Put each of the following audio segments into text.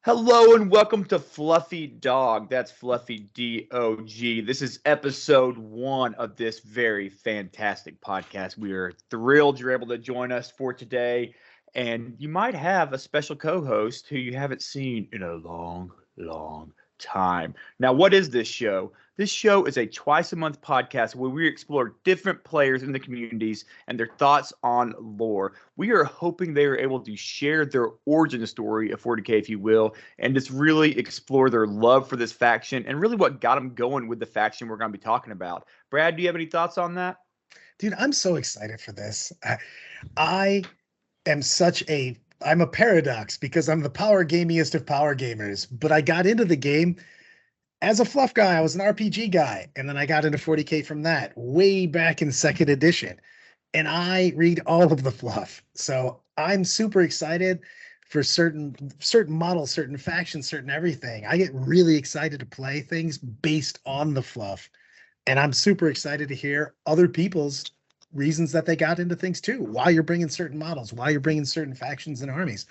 Hello and welcome to Fluffy Dog. That's Fluffy DOG. This is episode 1 of this very fantastic podcast. We are thrilled you're able to join us for today. And you might have a special co-host who you haven't seen in a long time. Now, what is this show? This show is a twice a month podcast where we explore different players in the communities and their thoughts on lore. We are hoping they are able to share their origin story of 40K, if you will, and just really explore their love for this faction and really what got them going with the faction we're going to be talking about. Brad, do you have any thoughts on that? Dude, I'm so excited for this. I am I'm a paradox because I'm the power gamiest of power gamers, but I got into the game as a fluff guy. I was an RPG guy, and then I got into 40K from that way back in second edition. And I read all of the fluff. So I'm super excited for certain models, certain factions, certain everything. I get really excited to play things based on the fluff. And I'm super excited to hear other people's reasons that they got into things too. Why you're bringing certain models, why you're bringing certain factions and armies.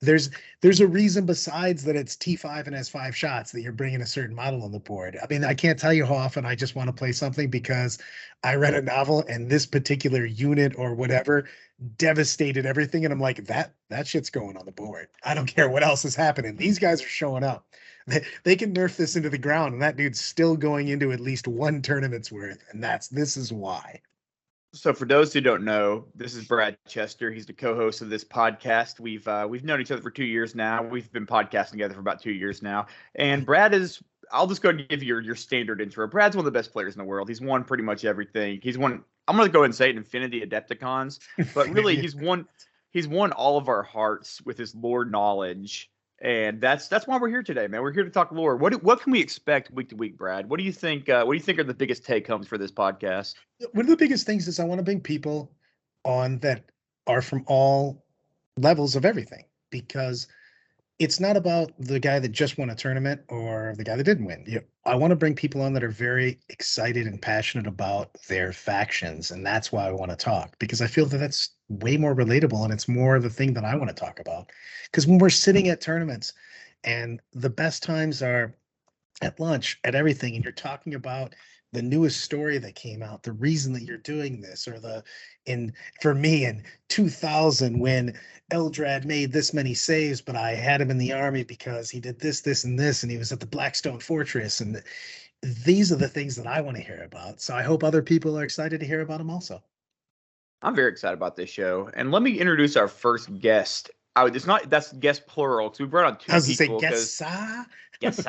There's a reason besides that it's T5 and has 5 shots that you're bringing a certain model on the board. I mean, I can't tell you how often I just want to play something because I read a novel and this particular unit or whatever devastated everything. And I'm like, that shit's going on the board. I don't care what else is happening. These guys are showing up. They can nerf this into the ground and that dude's still going into at least one tournament's worth. And this is why. So for those who don't know, this is Brad Chester. He's the co-host of this podcast. We've known each other for 2 years now. We've been podcasting together for about 2 years now. And Brad is, I'll just go and give you your standard intro. Brad's one of the best players in the world. He's won pretty much everything. He's won, I'm going to go ahead and say it, Infinity Adepticons. But really, he's won all of our hearts with his lore knowledge. And that's why we're here today, man. We're here to talk lore. What can we expect week to week, Brad? What do you think? What do you think are the biggest take homes for this podcast? One of the biggest things is I want to bring people on that are from all levels of everything, because it's not about the guy that just won a tournament or the guy that didn't win. I want to bring people on that are very excited and passionate about their factions. And that's why I want to talk, because I feel that that's way more relatable. And it's more the thing that I want to talk about. Because when we're sitting at tournaments and the best times are at lunch, at everything, and you're talking about the newest story that came out, the reason that you're doing this, or for me in 2000 when Eldrad made this many saves, but I had him in the army because he did this, this, and this, and he was at the Blackstone Fortress. And these are the things that I want to hear about. So I hope other people are excited to hear about them also. I'm very excited about this show. And let me introduce our first guest. That's guest plural, because we brought on 2 people. I was going to say guest,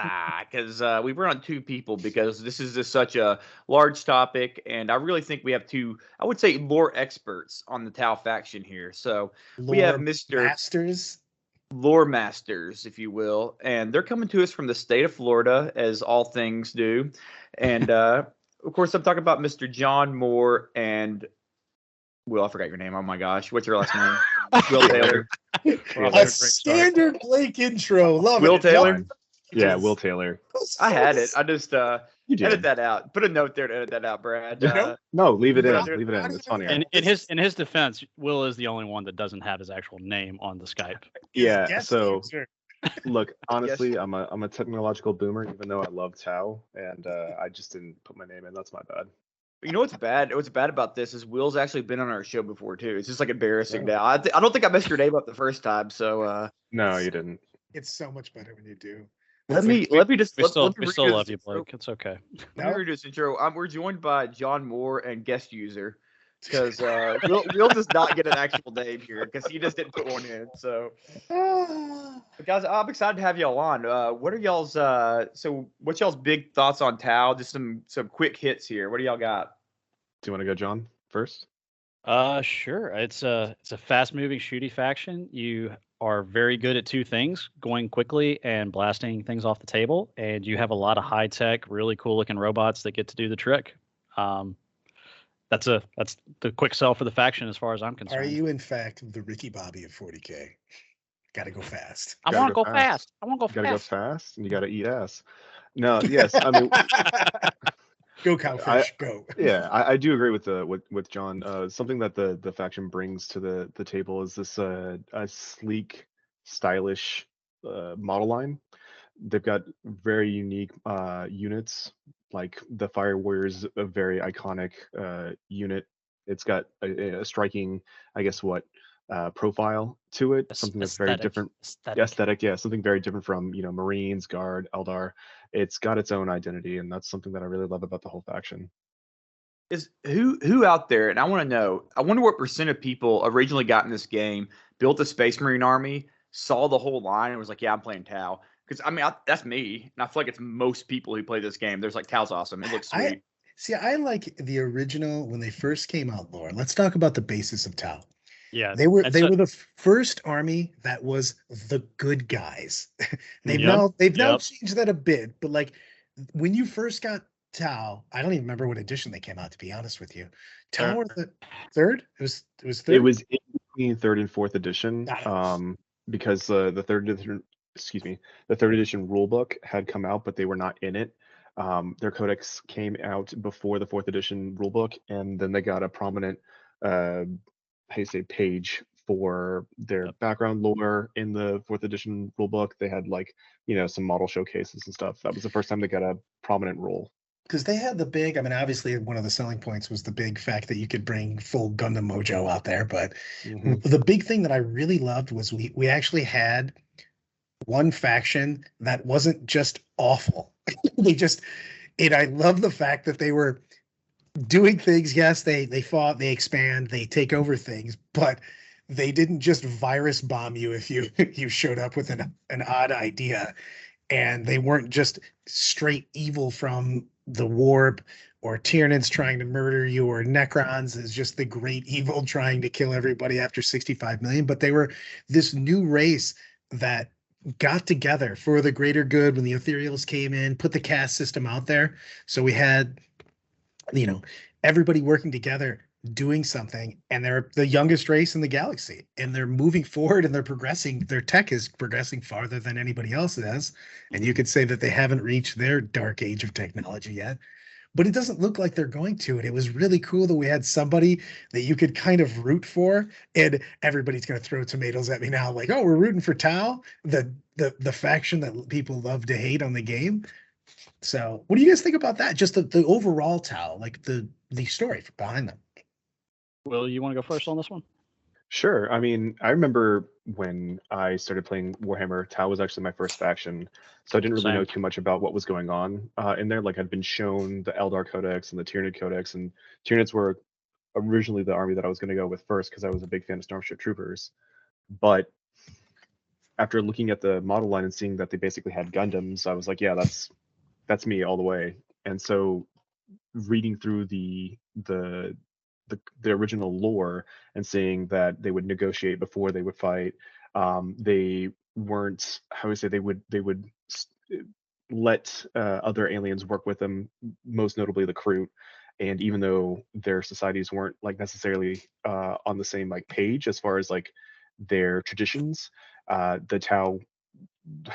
because we brought on 2 people because this is just such a large topic, and I really think we have 2, I would say, lore experts on the Tau faction here. So we have Lore Masters, if you will, and they're coming to us from the state of Florida, as all things do. And of course, I'm talking about Mr. John Moore and Will. I forgot your name. Oh my gosh, what's your last name? Will Taylor. A standard Blake intro. Love Will it. Taylor. Yeah, Will Taylor. I had it. I just edit that out. Put a note there to edit that out, Brad. No, leave it in. Leave it in. It's funny. And in his defense, Will is the only one that doesn't have his actual name on the Skype. Yeah. So look, honestly, I'm a technological boomer, even though I love Tau, and I just didn't put my name in. That's my bad. You know what's bad? What's bad about this is Will's actually been on our show before too. It's just like embarrassing now. I don't think I messed your name up the first time. So no, you didn't. It's so much better when you do. We still love you, Blake. It's okay. Let me read this intro. We're joined by John Moore and guest user, because Will does not get an actual name here because he just didn't put one in. So, but guys, I'm excited to have y'all on. What are y'all's what's y'all's big thoughts on Tau? Just some quick hits here. What do y'all got? Do you want to go, John, first? Sure. It's a fast-moving shooty faction. You are very good at 2 things: going quickly and blasting things off the table. And you have a lot of high-tech, really cool-looking robots that get to do the trick. That's the quick sell for the faction, as far as I'm concerned. Are you, in fact, the Ricky Bobby of 40K? Got to go fast. I want to go fast. You got to go fast, and you got to eat ass. No, yes, I mean. Go Cowfish, go. Yeah, I do agree with John. Something that the faction brings to the table is this a sleek, stylish model line. They've got very unique units. Like the Fire Warrior is a very iconic unit. It's got a striking, I guess, profile to it. Something that's very different. Aesthetic, yeah, something very different from Marines, Guard, Eldar. It's got its own identity, and that's something that I really love about the whole faction. Is who out there, and I want to know, I wonder what percent of people originally got in this game, built a Space Marine army, saw the whole line, and was like, yeah, I'm playing Tau. Because, I mean, that's me, and I feel like it's most people who play this game. There's like, Tau's awesome. It looks sweet. I like the original when they first came out lore. Let's talk about the basis of Tau. Yeah, they were the first army that was the good guys. they've now changed that a bit, but like when you first got Tau, I don't even remember what edition they came out, to be honest with you. Tau or the third? It was third. It was in between third and fourth edition. Because the third edition rule book had come out, but they were not in it. Their codex came out before the fourth edition rule book, and then they got a prominent page for their background lore in the fourth edition rule book. They had some model showcases and stuff. That was the first time they got a prominent role. Because they had obviously one of the selling points was the big fact that you could bring full Gundam mojo out there. But the big thing that I really loved was we actually had one faction that wasn't just awful. And I love the fact that they were doing things. Yes, they fought, they expand, they take over things, but they didn't just virus bomb you if you showed up with an odd idea. And they weren't just straight evil from the warp, or Tyranids trying to murder you, or Necrons is just the great evil trying to kill everybody after 65 million. But they were this new race that got together for the greater good when the Ethereals came in, put the caste system out there. So we had, everybody working together, doing something, and they're the youngest race in the galaxy, and they're moving forward, and they're progressing. Their tech is progressing farther than anybody else has. And you could say that they haven't reached their dark age of technology yet, but it doesn't look like they're going to. And it was really cool that we had somebody that you could kind of root for. And everybody's going to throw tomatoes at me now, like, oh, we're rooting for Tau, the faction that people love to hate on the game. So what do you guys think about that? Just the overall Tau, like the story behind them. Will, you want to go first on this one? Sure. I mean, I remember when I started playing Warhammer, Tau was actually my first faction, so I didn't really know too much about what was going on in there. Like, I'd been shown the Eldar Codex and the Tyranid Codex, and Tyranids were originally the army that I was going to go with first because I was a big fan of Starship Troopers. But after looking at the model line and seeing that they basically had Gundams, I was like, yeah, that's me all the way. And so reading through the original lore and seeing that they would negotiate before they would fight, they weren't, they would let other aliens work with them, most notably the Kroot. And even though their societies weren't necessarily on the same page as far as their traditions, the Tau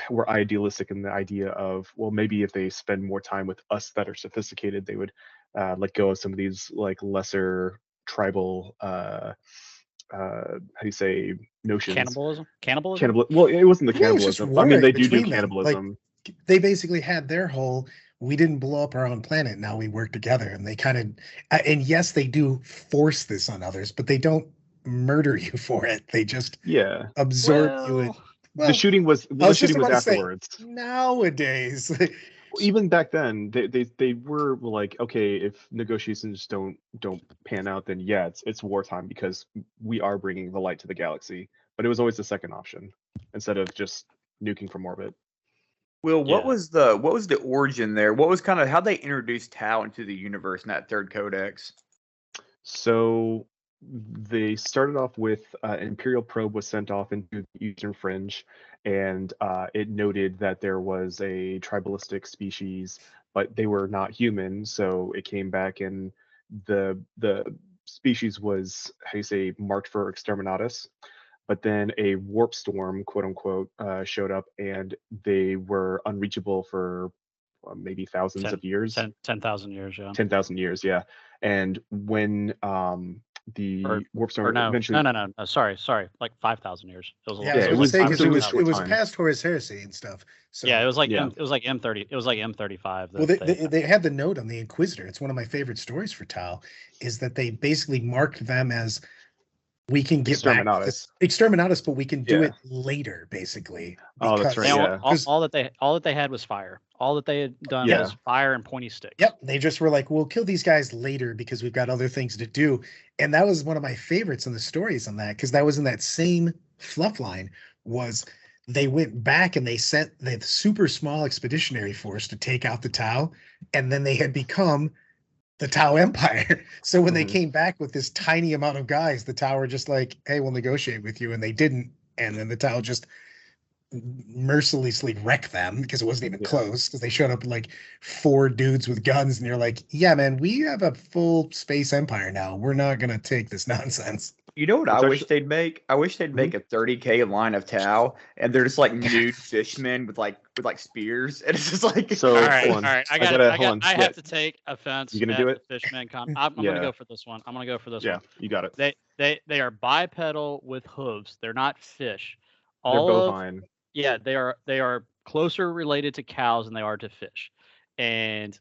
were idealistic in the idea of, well, maybe if they spend more time with us that are sophisticated, they would let go of some of these lesser tribal notions. Cannibalism. Well, it wasn't the cannibalism. I mean, they do cannibalism. They basically had their whole, we didn't blow up our own planet, now we work together. And they kind of, and yes, they do force this on others, but they don't murder you for it. They just absorb you. The shooting was afterwards. Nowadays, even back then, they were like, okay, if negotiations don't pan out, then yeah, it's wartime because we are bringing the light to the galaxy. But it was always the second option instead of just nuking from orbit. Will, what was the origin there? What was kind of how they introduced Tau into the universe in that third codex? So they started off with an Imperial probe was sent off into the Eastern Fringe, and it noted that there was a tribalistic species, but they were not human. So it came back, and the species was marked for exterminatus. But then a warp storm, quote unquote, showed up, and they were unreachable for maybe thousands of years. 10,000 years, yeah. 10,000 years, yeah. And when the warp Or storm no, eventually. no. Sorry, like 5,000 years. It was a Yeah, I little. was Yeah, going it to was say because it was it short was time. past Horus Heresy and stuff. So Yeah, it was like Yeah. it was like M30. It was like M35. well, That they had the note on the Inquisitor. It's one of my favorite stories for Tau, is that they basically marked them as we can get back to Exterminatus. Exterminatus, but we can do Yeah. it later, basically. Oh, that's they right. all, Yeah. all that they had was fire. All that they had done Yeah. was fire and pointy sticks. Yep, they just were like, we'll kill these guys later because we've got other things to do. And that was one of my favorites in the stories on that, because that was in that same fluff line, was they went back and they sent the super small expeditionary force to take out the Tau, and then they had become the Tau Empire. So when they Mhm. came back with this tiny amount of guys, the Tau were just like, hey, we'll negotiate with you. And they didn't. And then the Tau just mercilessly wreck them because it wasn't even Yeah. close, because they showed up like 4 dudes with guns, and you're like, yeah, man, we have a full space empire now. We're not going to take this nonsense. You know what It's I wish they'd make? I wish they'd Mhm. make a 30K line of Tau, and they're just like nude fishmen with like spears, and it's just like So All right, hold on. I Yeah. have to take offense. You gonna at do the it? Fishman I'm Yeah. gonna go for this one. I'm gonna go for this Yeah, one. you got it. They are bipedal with hooves. They're not fish. They're All of bovine. yeah, they are closer related to cows than they are to fish, and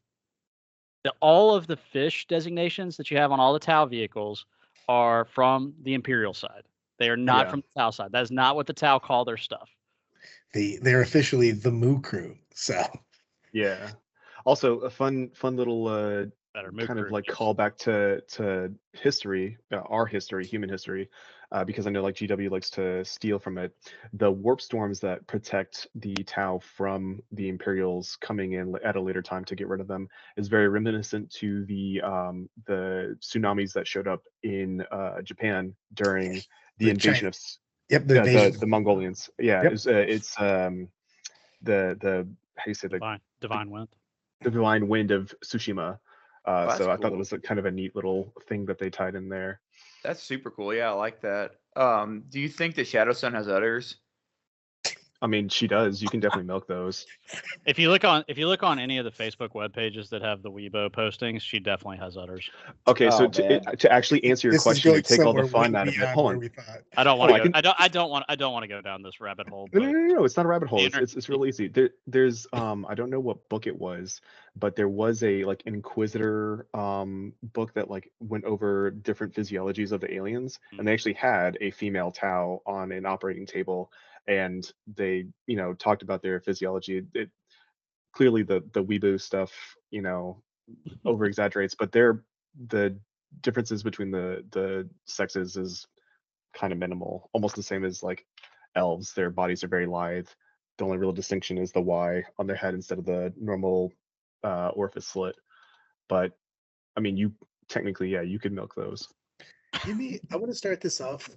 all of the fish designations that you have on all the Tau vehicles are from the Imperial side. They are not Yeah. from the Tau side. That is not what the Tau call their stuff. They're officially the Moo Crew. So Yeah. Also, a fun little Better move kind of crew. like callback to history, our history, human history, because I know like GW likes to steal from it. The warp storms that protect the Tau from the Imperials coming in at a later time to get rid of them is very reminiscent to the tsunamis that showed up in Japan during the invasion China. of Yep, the invasion. the Mongolians. Yeah, Yep. it's the how you say, Divine wind. the divine wind of Tsushima. that's So I thought cool. it was kind of a neat little thing that they tied in there. That's super cool. Yeah, I like that. Do you think that Shadow Sun has udders? I mean, she does. You can definitely milk those. If you look on any of the Facebook web pages that have the Weibo postings, she definitely has udders. Okay, so Oh, man. to actually answer your This is question going and take all the somewhere fun way out of it. beyond Hold where on. we thought. I don't Oh, want I to can- go. I don't want to go down this rabbit hole. No, But no, it's not a rabbit hole. The It's real easy. There's I don't know what book it was, but there was a like Inquisitor book that like went over different physiologies of the aliens, and they actually had a female Tau on an operating table, and they talked about their physiology. It clearly the Weeaboo stuff over exaggerates, but the differences between the sexes is kind of minimal, almost the same as like elves. Their bodies are very lithe. The only real distinction is the Y on their head instead of the normal orifice slit. But I mean, you technically, yeah, you could milk those. I want to start this off.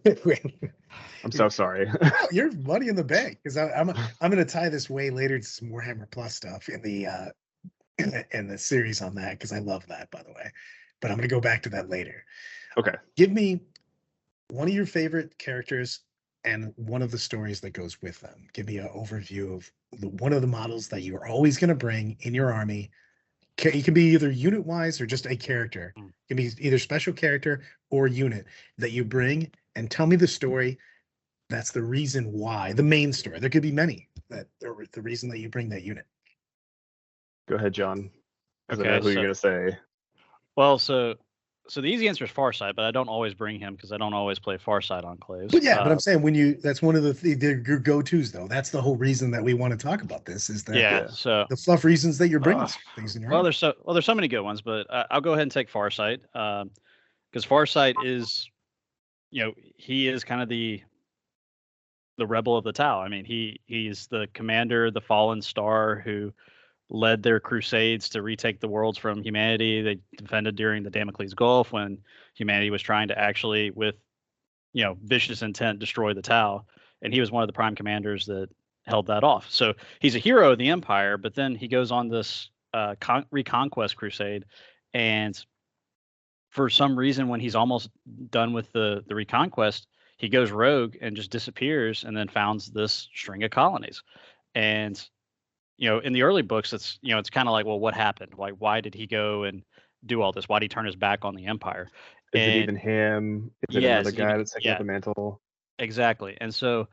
I'm so sorry. You're money in the bank, because I'm going to tie this way later to some Warhammer Plus stuff in the series on that, because I love that, by the way. But I'm going to go back to that later. Okay. Give me one of your favorite characters and one of the stories that goes with them. Give me an overview of one of the models that you are always going to bring in your army. It can be either unit wise or just a character. It can be either special character or unit that you bring, and tell me the story. That's the reason why, the main story. There could be many that are the reason that you bring that unit. Go ahead, John. 'Cause I Okay, know who so- you're gonna say. well, so the easy answer is Farsight, but I don't always bring him because I don't always play Farsight Enclaves. But yeah, but I'm saying that's one of the go-tos though. That's the whole reason that we want to talk about this, is that yeah. So the fluff reasons that you're bringing things in your army. there's so many good ones, but I'll go ahead and take Farsight because Farsight is, he is kind of the rebel of the Tau. I mean, he's the commander, the fallen star who led their crusades to retake the worlds from humanity. They defended during the Damocles Gulf when humanity was trying to actually, with vicious intent, destroy the Tau, and he was one of the prime commanders that held that off. So he's a hero of the Empire, but then he goes on this reconquest crusade, and for some reason, when he's almost done with the reconquest, he goes rogue and just disappears, and then founds this string of colonies. And in the early books, it's kind of like, well, what happened? Why did he go and do all this? Why did he turn his back on the Empire? Is it And even him? Is it yes, another guy that's taking yeah, up the mantle? exactly. And so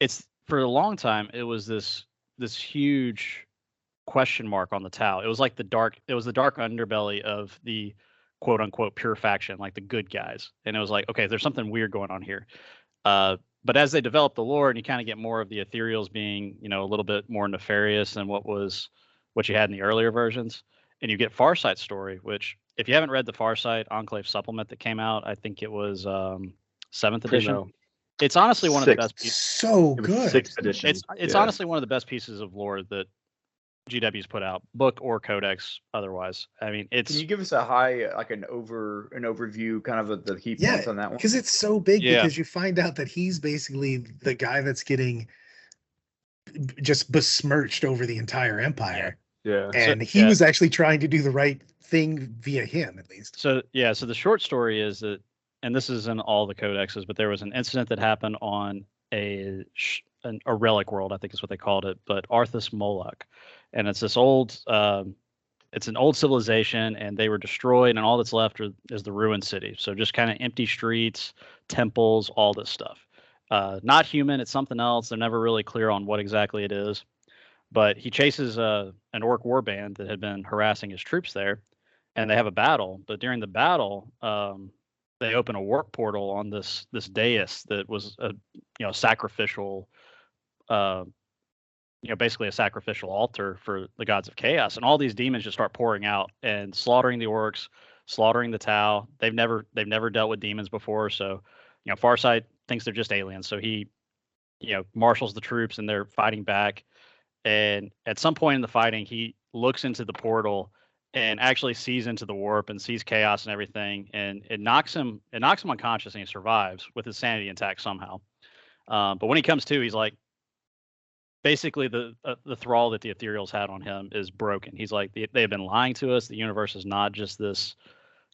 it's for a long time it was this huge question mark on the Tau. It was like the dark underbelly of the quote unquote pure faction, like the good guys. And it was like, okay, there's something weird going on here. But as they develop the lore and you kind of get more of the ethereals being, a little bit more nefarious than what you had in the earlier versions, and you get Farsight's story, which if you haven't read the Farsight Enclave supplement that came out, I think it was 7th edition. Primo. It's honestly one of the best pieces. So It was good. 6th edition. It's Yeah. honestly one of the best pieces of lore that GW's put out, book or codex otherwise. I mean, Can you give us a an overview, kind of the key points on that one? Because it's so big. Yeah. Because you find out that he's basically the guy that's getting just besmirched over the entire empire. Yeah. And he was actually trying to do the right thing via him, at least. So the short story is that, and this is in all the codexes, but there was an incident that happened on a relic world, I think is what they called it, but Arthas Moloch, and it's this old, it's an old civilization, and they were destroyed, and all that's left is the ruined city. So just kind of empty streets, temples, all this stuff. Not human, it's something else. They're never really clear on what exactly it is. But he chases an orc warband that had been harassing his troops there, and they have a battle. But during the battle, they open a warp portal on this dais that was a sacrificial, basically a sacrificial altar for the gods of chaos, and all these demons just start pouring out and slaughtering the orcs, slaughtering the Tau. They've never dealt with demons before, so Farsight thinks they're just aliens. So he marshals the troops, and they're fighting back. And at some point in the fighting, he looks into the portal and actually sees into the warp and sees chaos and everything, and it knocks him unconscious, and he survives with his sanity intact somehow. But when he comes to, he's like, basically the thrall that the ethereals had on him is broken. He's like, they have been lying to us. The universe is not just this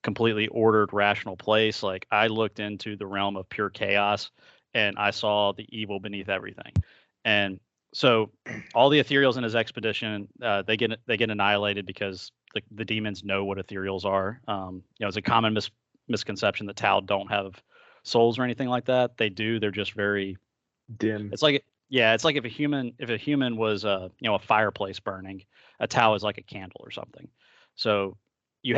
completely ordered, rational place. Like, I looked into the realm of pure chaos, and I saw the evil beneath everything. And so all the ethereals in his expedition, they get annihilated because the demons know what ethereals are. It's a common misconception that Tau don't have souls or anything like that. They do. They're just very dim. It's like if a human was a fireplace burning, a Tau is like a candle or something. So they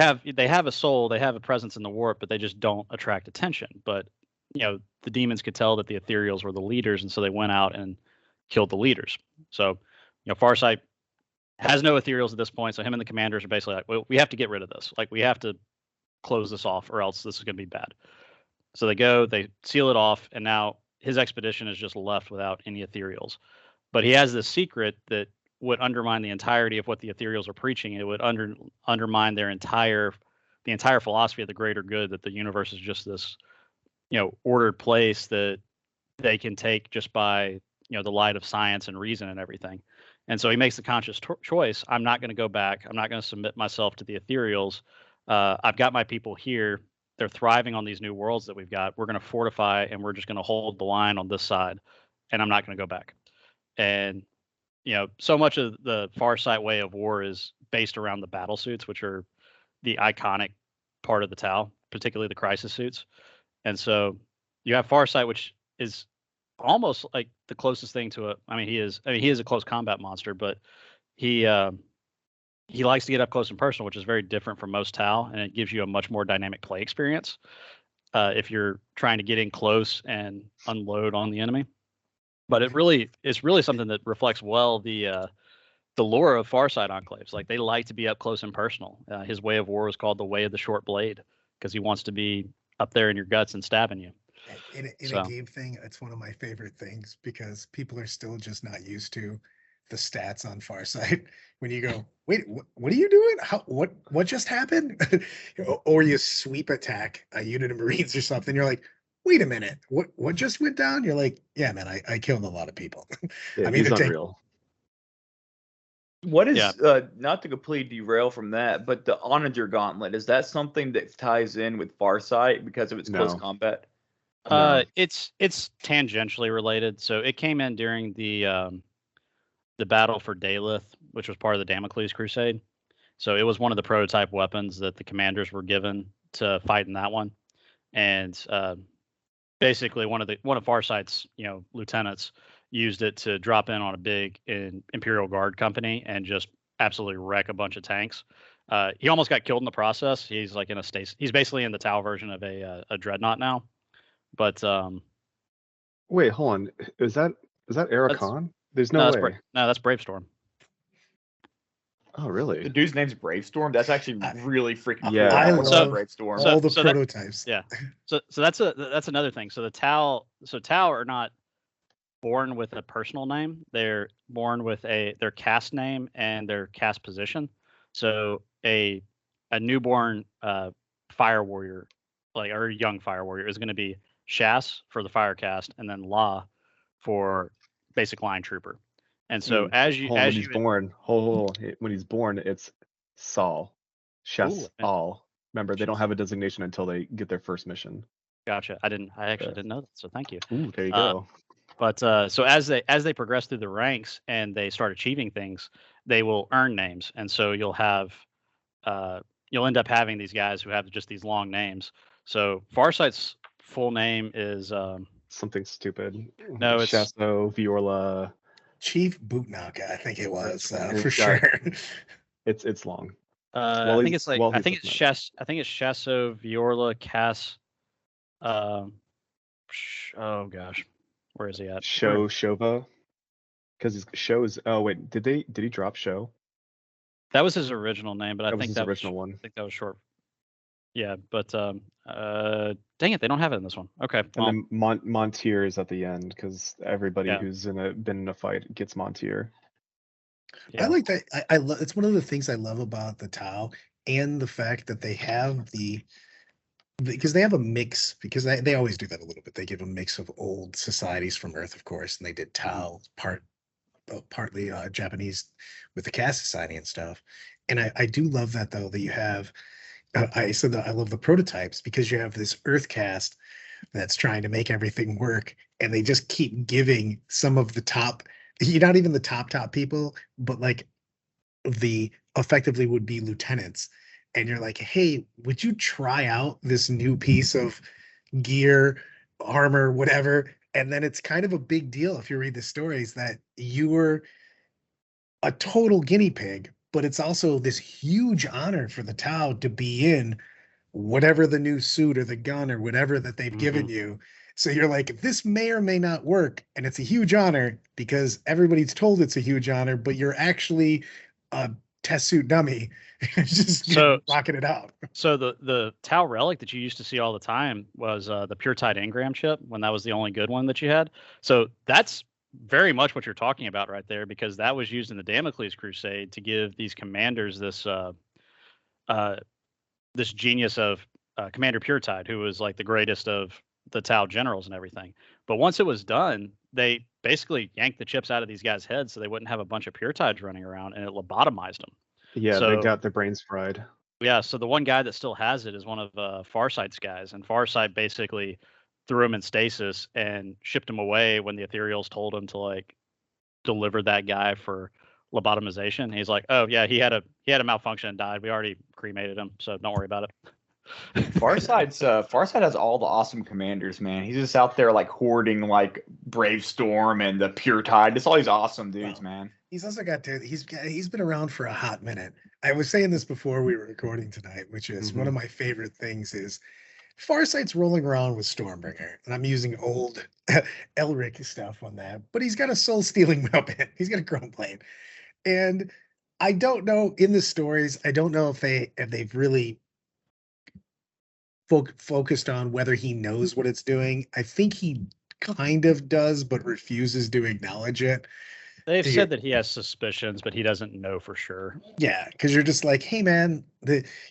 have a soul, they have a presence in the warp, but they just don't attract attention. But the demons could tell that the ethereals were the leaders, and so they went out and killed the leaders. So, Farsight has no ethereals at this point. So him and the commanders are basically like, well, we have to get rid of this. Like, we have to close this off, or else this is going to be bad. So they seal it off, and now his expedition is just left without any ethereals. But he has this secret that would undermine the entirety of what the ethereals are preaching. It would undermine the entire philosophy of the greater good, that the universe is just this, ordered place that they can take just by the light of science and reason and everything. And so he makes the conscious choice. I'm not going to go back. I'm not going to submit myself to the ethereals. I've got my people here. They're thriving on these new worlds that we've got. We're going to fortify, and we're just going to hold the line on this side, and I'm not going to go back. And so much of the Farsight way of war is based around the battle suits, which are the iconic part of the Tau, particularly the crisis suits. And so you have Farsight, which is almost like the closest thing to he is a close combat monster, but he likes to get up close and personal, which is very different from most Tau, and it gives you a much more dynamic play experience if you're trying to get in close and unload on the enemy. But it's really something that reflects well the lore of Farsight enclaves. Like, they like to be up close and personal. His way of war is called the way of the short blade, because he wants to be up there in your guts and stabbing you. In a game thing, it's one of my favorite things, because people are still just not used to the stats on Farsight. When you go, wait, what are you doing? What just happened? Or you sweep attack a unit of Marines or something. You're like, wait a minute, what just went down? You're like, yeah, man, I killed a lot of people. Yeah, he's unreal. What is not to completely derail from that, but the Onager Gauntlet, is that something that ties in with Farsight because of its close combat? No. It's tangentially related. So it came in during the battle for Daleth, which was part of the Damocles Crusade. So it was one of the prototype weapons that the commanders were given to fight in that one. and basically one of Farsight's lieutenants used it to drop in on a big Imperial Guard company and just absolutely wreck a bunch of tanks. He almost got killed in the process. He's like in a state. He's basically in the Tau version of a dreadnought now. But Wait, hold on. Is that Arakon? There's no way. That's Bravestorm. Oh, The really? dude's name's Bravestorm. That's actually really freaking Yeah. cool. I What's love Bravestorm. all the So that- prototypes. Yeah. So that's another thing. So the Tau are not born with a personal name. They're born with their caste name and their caste position. So a newborn fire warrior, or a young fire warrior, is going to be Shas for the fire caste, and then La for basic line trooper. And so when he's born, when he's born, it's Saul, Shas Al. Remember, they don't have a designation until they get their first mission. Gotcha. I actually didn't know that. So thank you. Ooh, there you go. But so as they progress through the ranks and they start achieving things, they will earn names, and so you'll end up having these guys who have just these long names. So Farsight's full name is something stupid. No, it's Shasso Viorla. Chief Bootnaka, I think it was for sure. It's long. I think it's Shasso Viorla Cass. Oh gosh, where is he at? Shova, because Show's. Oh wait, did he drop Show? That was his original name, but I think that original one. I think that was short. Yeah, but dang it, they don't have it in this one. Okay. And then Montier is at the end because everybody who's been in a fight gets Montier. Yeah. I like that. I love. It's one of the things I love about the Tau and the fact that they have because they have a mix, because they always do that a little bit. They give a mix of old societies from Earth, of course, and they did Tau partly Japanese with the caste society and stuff. And I do love that, though, that you have. I said that I love the prototypes because you have this Earth caste that's trying to make everything work, and they just keep giving some of the top. You're not even the top people, but like the effectively would be lieutenants. And you're like, hey, would you try out this new piece of gear, armor, whatever? And then it's kind of a big deal if you read the stories that you were a total guinea pig, but it's also this huge honor for the Tau to be in whatever the new suit or the gun or whatever that they've given you. So you're like, this may or may not work, and it's a huge honor because everybody's told it's a huge honor, but you're actually a test suit dummy, just rocking it out. So the Tau relic that you used to see all the time was the Pure Tide engram chip, when that was the only good one that you had. So that's very much what you're talking about right there, because that was used in the Damocles Crusade to give these commanders this this genius of Commander Pure Tide, who was like the greatest of the Tau generals and everything. But once it was done, they basically yanked the chips out of these guys' heads so they wouldn't have a bunch of Pure Tides running around, and it lobotomized them. Yeah, they got their brains fried. Yeah, so the one guy that still has it is one of Farsight's guys, and Farsight basically threw him in stasis and shipped him away when the Ethereals told him to like deliver that guy for lobotomization. He's like, oh yeah, he had a malfunction and died. We already cremated him, so don't worry about it. Farsight has all the awesome commanders, man. He's just out there like hoarding like Bravestorm and the Pure Tide. It's all these awesome dudes, man. He's also he's been around for a hot minute. I was saying this before we were recording tonight, which is one of my favorite things is Farsight's rolling around with Stormbringer, and I'm using old Elric stuff on that, but he's got a soul-stealing weapon. He's got a chrome plate. And I don't know, in the stories, I don't know if they've really focused on whether he knows what it's doing. I think he kind of does, but refuses to acknowledge it. They've said that he has suspicions, but he doesn't know for sure. Yeah, because you're just like, hey, man,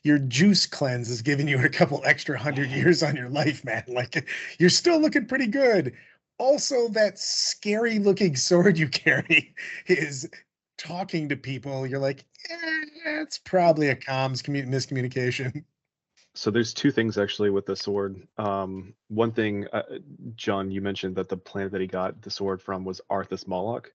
your juice cleanse is giving you a couple extra 100 years on your life, man. Like, you're still looking pretty good. Also, that scary-looking sword you carry is talking to people. You're like, it's probably a comms miscommunication. So there's two things actually with the sword. One thing, John, you mentioned that the planet that he got the sword from was Arthas Moloch.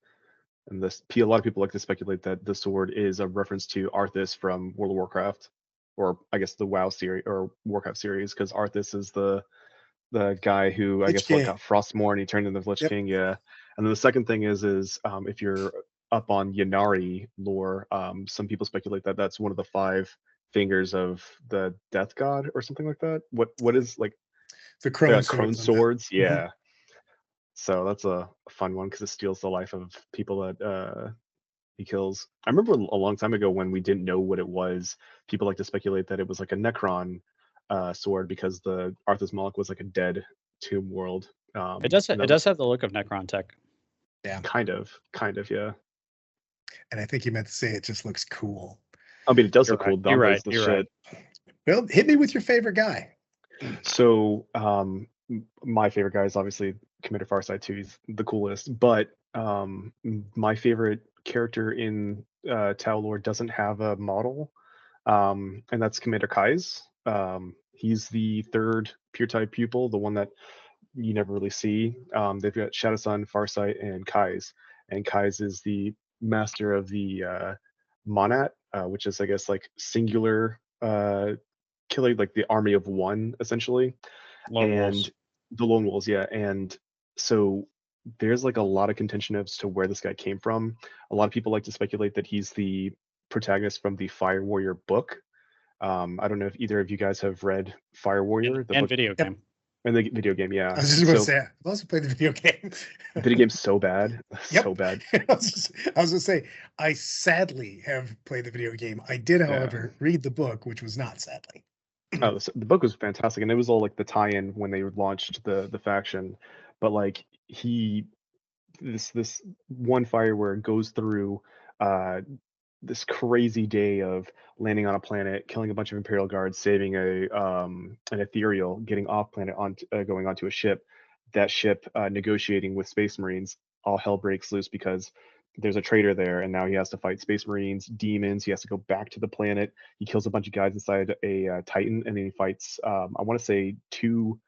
And a lot of people like to speculate that the sword is a reference to Arthas from World of Warcraft. or I guess the WoW series or Warcraft series, because Arthas is the guy who I Lich guess what King. got Frostmourne, he turned into the Lich Yep. King, yeah. And then the second thing is if you're up on Yanari lore, some people speculate that that's one of the 5 fingers of the Death God or something like that. What is like The Crone Crone swords. On that. swords? Mhm. Yeah. So that's a fun one because it steals the life of people that he kills. I remember a long time ago when we didn't know what it was. People like to speculate that it was like a Necron sword because the Arthas Moloch was like a dead tomb world. It does. And It that does was have the look of Necron tech. Yeah. kind of, yeah. And I think you meant to say it just looks cool. I mean, it does You're look right. cool. Dom You're right. does the You're shit. right. Well, hit me with your favorite guy. So, my favorite guy is obviously Commander Farsight too. He's the coolest. But my favorite character in Tau lore doesn't have a model, and that's Commander Kai's. He's the 3rd pure type pupil, the one that you never really see. They've got Shadow Sun, Farsight, and Kai's. And Kai's is the master of the Monat, which is I guess like singular killing, like the army of one essentially. Lone And Wolves. the Lone Wolves, yeah. And so there's like a lot of contention as to where this guy came from. A lot of people like to speculate that he's the protagonist from the Fire Warrior book. I don't know if either of you guys have read Fire Warrior, the And book video game. and the video game, yeah. I was just going to So say, I've also played the video game. the video game's so bad, Yep. so bad. I was going to say, I sadly have played the video game. I did, however, read the book, which was not sadly. Oh, so the book was fantastic, and it was all like the tie-in when they launched the faction. But like this one Fire Warrior goes through this crazy day of landing on a planet, killing a bunch of Imperial guards, saving an ethereal, getting off planet on going onto a ship. That ship negotiating with Space Marines. All hell breaks loose because there's a traitor there, and now he has to fight Space Marines, demons. He has to go back to the planet. He kills a bunch of guys inside a Titan, and then he fights I want to say 2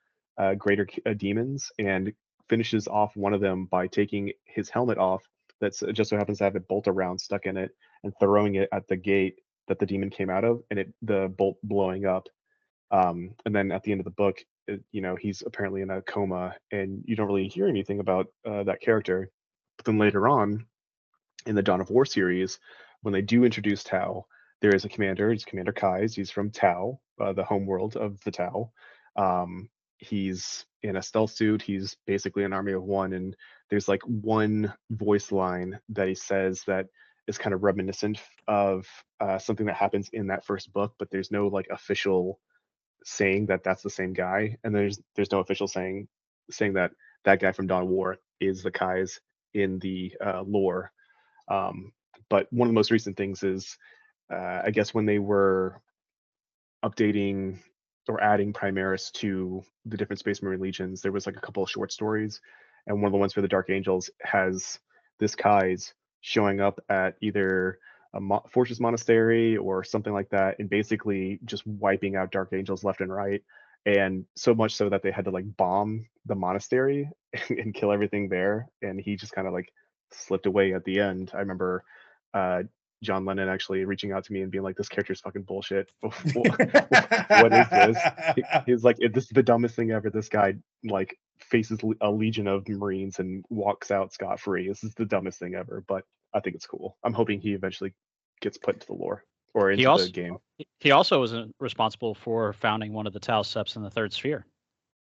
greater demons, and finishes off one of them by taking his helmet off. That's just so happens to have a bolt around stuck in it, and throwing it at the gate that the demon came out of, and the bolt blowing up. And then at the end of the book, he's apparently in a coma, and you don't really hear anything about that character. But then later on, in the Dawn of War series, when they do introduce Tau, there is a commander. It's Commander Kai's. He's from Tau, the home world of the Tau. He's in a stealth suit. He's basically an army of one, and there's like one voice line that he says that is kind of reminiscent of something that happens in that first book, but there's no like official saying that that's the same guy, and there's no official saying that that guy from Dawn of War is the Kai's in the lore. But one of the most recent things is, I guess when they were updating or adding Primaris to the different Space Marine legions, there was like a couple of short stories, and one of the ones for the Dark Angels has this Kai's showing up at either a fortress monastery or something like that, and basically just wiping out Dark Angels left and right. And so much so that they had to like bomb the monastery and kill everything there. And he just kind of like slipped away at the end. I remember John Lennon actually reaching out to me and being like, "This character's fucking bullshit. What is this?" He's like, "This is the dumbest thing ever. This guy like faces a legion of Marines and walks out scot-free. This is the dumbest thing ever." But I think it's cool. I'm hoping he eventually gets put into the lore or into the game. He also was responsible for founding one of the Tau Seps in the Third Sphere.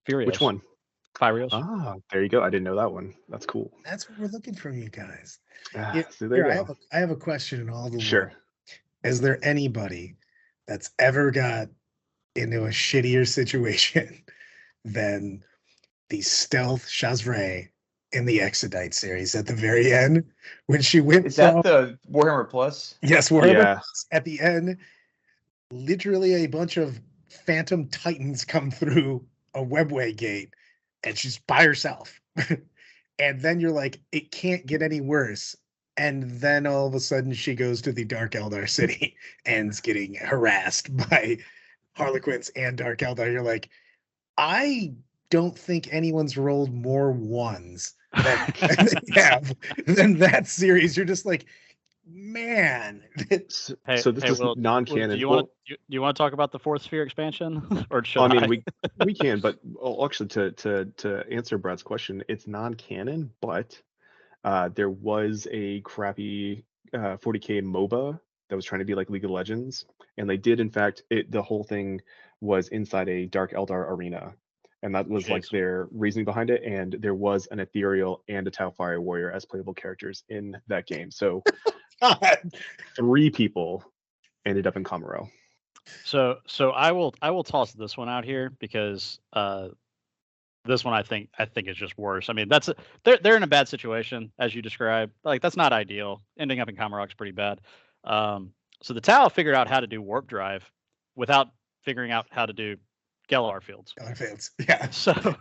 Furios. Which one? Fyrios. Ah, there you go. I didn't know that one. That's cool. That's what we're looking for, you guys. So there you go. I have a question in all the Sure. lore. Is there anybody that's ever got into a shittier situation than the stealth Shazray in the Exodite series at the very end when she went? Is that the Warhammer Plus? Yes, Warhammer Yeah. Plus. At the end, literally a bunch of phantom titans come through a webway gate, and she's by herself. And then you're like, it can't get any worse. And then all of a sudden she goes to the Dark Eldar city and is getting harassed by Harlequins and Dark Eldar. You're like, I don't think anyone's rolled more ones than they have than that series. You're just like, man. So, Hey, so this hey, is Will, non-canon. do you want to do you want to talk about the fourth sphere expansion, or should I mean, I? we can, but actually, to answer Brad's question, it's non-canon, but there was a crappy 40K MOBA that was trying to be like League of Legends, and they did, in fact, the whole thing was inside a Dark Eldar arena, and that was like Jeez. their reasoning behind it. And there was an Ethereal and a Tau Fire Warrior as playable characters in that game. So God. 3 people ended up in Kamaro. So I will toss this one out here because this one I think is just worse. I mean, they're in a bad situation as you described. Like that's not ideal. Ending up in Kamarok's pretty bad. So the Tau figured out how to do warp drive without figuring out how to do Gellar fields. Fields. Yeah. So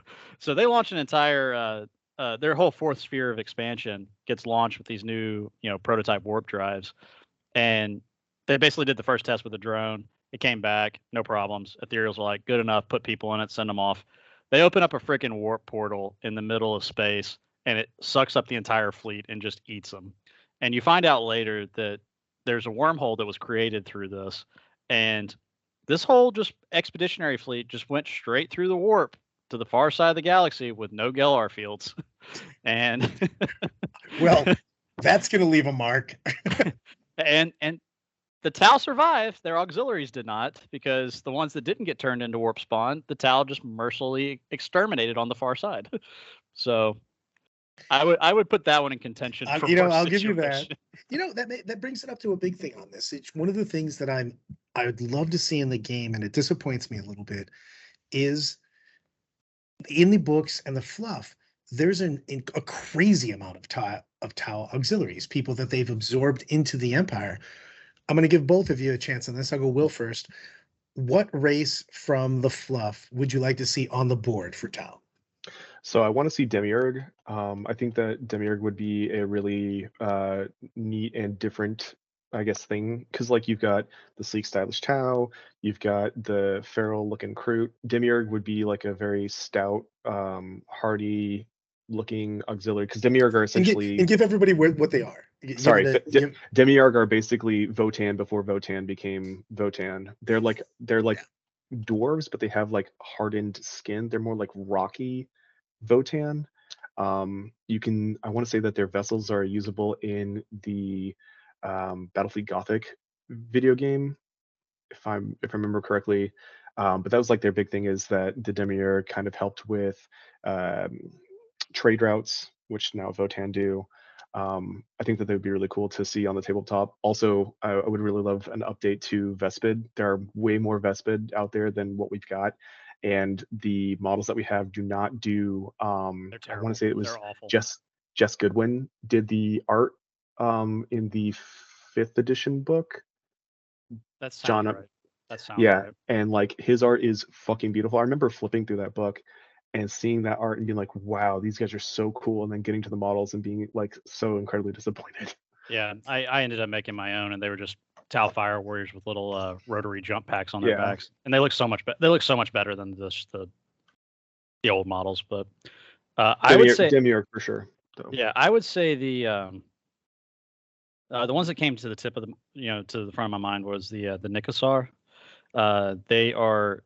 they launch an entire their whole fourth sphere of expansion gets launched with these new prototype warp drives, and they basically did the first test with a drone. It came back, no problems. Ethereals were like, good enough, put people in it, send them off. They open up a freaking warp portal in the middle of space, and it sucks up the entire fleet and just eats them. And you find out later that there's a wormhole that was created through this, and this whole just expeditionary fleet just went straight through the warp to the far side of the galaxy with no Gellar fields. And well, that's going to leave a mark. and the Tau survived. Their auxiliaries did not, because the ones that didn't get turned into warp spawn, the Tau just mercilessly exterminated on the far side. So I would put that one in contention. For I'll give you that. That brings it up to a big thing on this. It's one of the things that I would love to see in the game, and it disappoints me a little bit, is in the books and the fluff, there's a crazy amount of Tau auxiliaries, people that they've absorbed into the Empire. I'm going to give both of you a chance on this. I'll go Will first. What race from the fluff would you like to see on the board for Tau? So I want to see Demiurge. I think that Demiurge would be a really neat and different, I guess, thing, because like you've got the sleek, stylish Tau, you've got the feral-looking Kroot. Demiurge would be like a very stout, hardy looking auxiliary, because Demiurge are essentially and give everybody what they are. Demiurge are basically Votann before Votann became Votann. They're like dwarves, but they have like hardened skin. They're more like rocky Votann. I want to say that their vessels are usable in the Battlefleet Gothic video game, if I remember correctly. But that was like their big thing, is that the Demiurge kind of helped with trade routes, which now Votann do. I think that they would be really cool to see on the tabletop. Also, I would really love an update to Vespid. There are way more Vespid out there than what we've got, and the models that we have do not do. I want to say it was Jess Goodwin did the art in the 5th edition book. That sounds right. That sounds right. And like his art is fucking beautiful. I remember flipping through that book and seeing that art and being like, wow, these guys are so cool, and then getting to the models and being like so incredibly disappointed. Yeah, I ended up making my own, and they were just Tau Fire Warriors with little rotary jump packs on their backs, and they look so much better than the old models. But I would say Demiurge for sure. Though. Yeah, I would say the ones that came to the tip of the to the front of my mind was the Nikosar. They are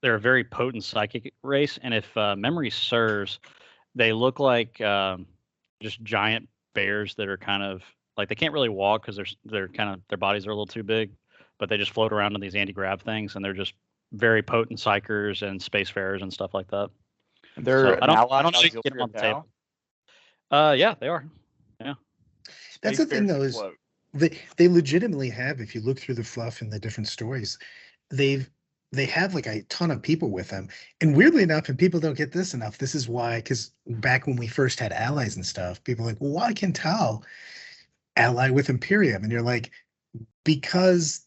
they're a very potent psychic race, and if memory serves, they look like just giant bears that are kind of like, they can't really walk because they're kind of, their bodies are a little too big, but they just float around on these anti-grav things, and they're just very potent psychers and spacefarers and stuff like that. They're I don't know if you can get them on the table. Yeah, they are. Yeah, that's the thing though, is they legitimately have, if you look through the fluff and the different stories, they have like a ton of people with them. And weirdly enough, and people don't get this enough, this is why, because back when we first had allies and stuff, people are like, well, why can Tau ally with Imperium? And you're like, because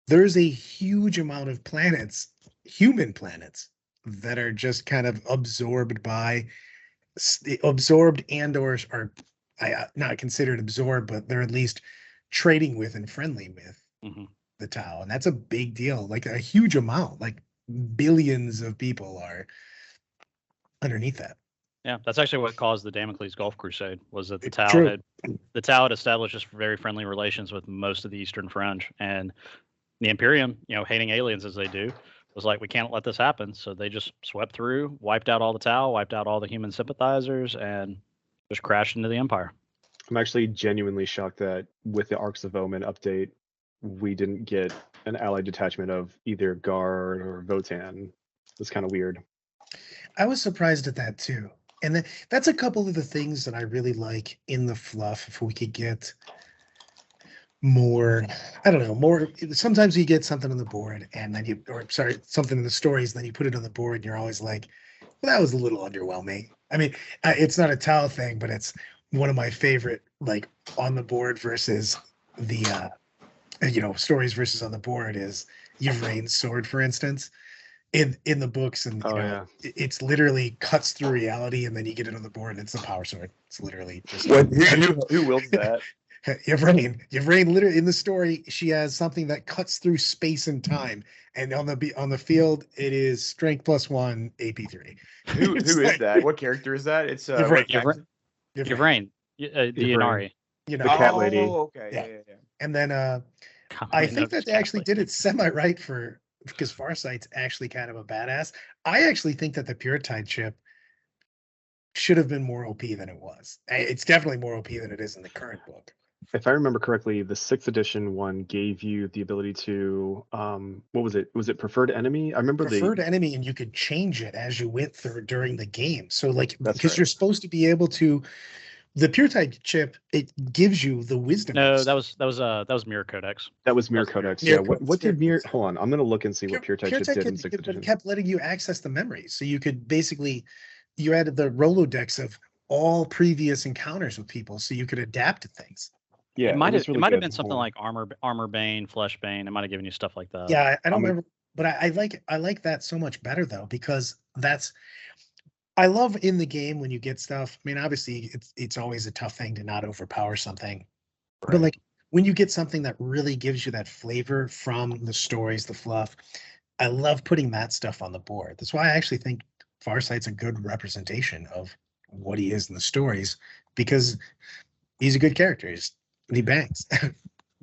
there's a huge amount of planets, human planets, that are just kind of absorbed and or are not considered absorbed, but they're at least trading with and friendly with the Tau. And that's a big deal, like a huge amount, like billions of people are underneath that. Yeah, that's actually what caused the Damocles Gulf Crusade. Was that the Tau True. had established just very friendly relations with most of the Eastern Fringe, and the Imperium, hating aliens as they do, was like, we can't let this happen. So they just swept through, wiped out all the Tau, wiped out all the human sympathizers, and just crashed into the Empire. I'm actually genuinely shocked that with the Arcs of Omen update, we didn't get an allied detachment of either Guard or Votan. It's kind of weird. I was surprised at that too. And that's a couple of the things that I really like in the fluff. If we could get more, I don't know, more. Sometimes you get something on the board and then something in the stories, and then you put it on the board and you're always like, well, that was a little underwhelming. I mean, it's not a Tau thing, but it's one of my favorite, like on the board versus the, stories versus on the board is Yvrane's sword, for instance. In the books, and it's literally cuts through reality, and then you get it on the board, and it's the power sword. It's literally just Who wields that? Yvraine literally in the story, she has something that cuts through space and time, and on the field, it is strength +1 AP3. Who is that? What character is that? It's Yvraine. Yvraine, the Inari. The cat lady. Oh, okay. Yeah. And then I think that they actually did it semi-right because Farsight's actually kind of a badass. I actually think that the Puretide chip should have been more OP than it was. It's definitely more OP than it is in the current book. If I remember correctly, the 6th edition one gave you the ability to what was it? Was it preferred enemy? I remember preferred enemy, and you could change it as you went through during the game. So because right. You're supposed to be able to. The Puretide chip, it gives you the wisdom. No, that was Mirror Codex. That was Mirror Codex. Yeah. What did Mirror? Hold on, I'm gonna look and see what Puretide chip did in 6th edition. It kept letting you access the memories, so you could basically you added the Rolodex of all previous encounters with people, so you could adapt to things. Yeah, it might have been something like Armor Bane, Flesh Bane. It might have given you stuff like that. Yeah, I don't remember, but I like that so much better though, because I love in the game when you get stuff. I mean, obviously, it's always a tough thing to not overpower something, right. But like when you get something that really gives you that flavor from the stories, the fluff, I love putting that stuff on the board. That's why I actually think Farsight's a good representation of what he is in the stories, because he's a good character. He bangs.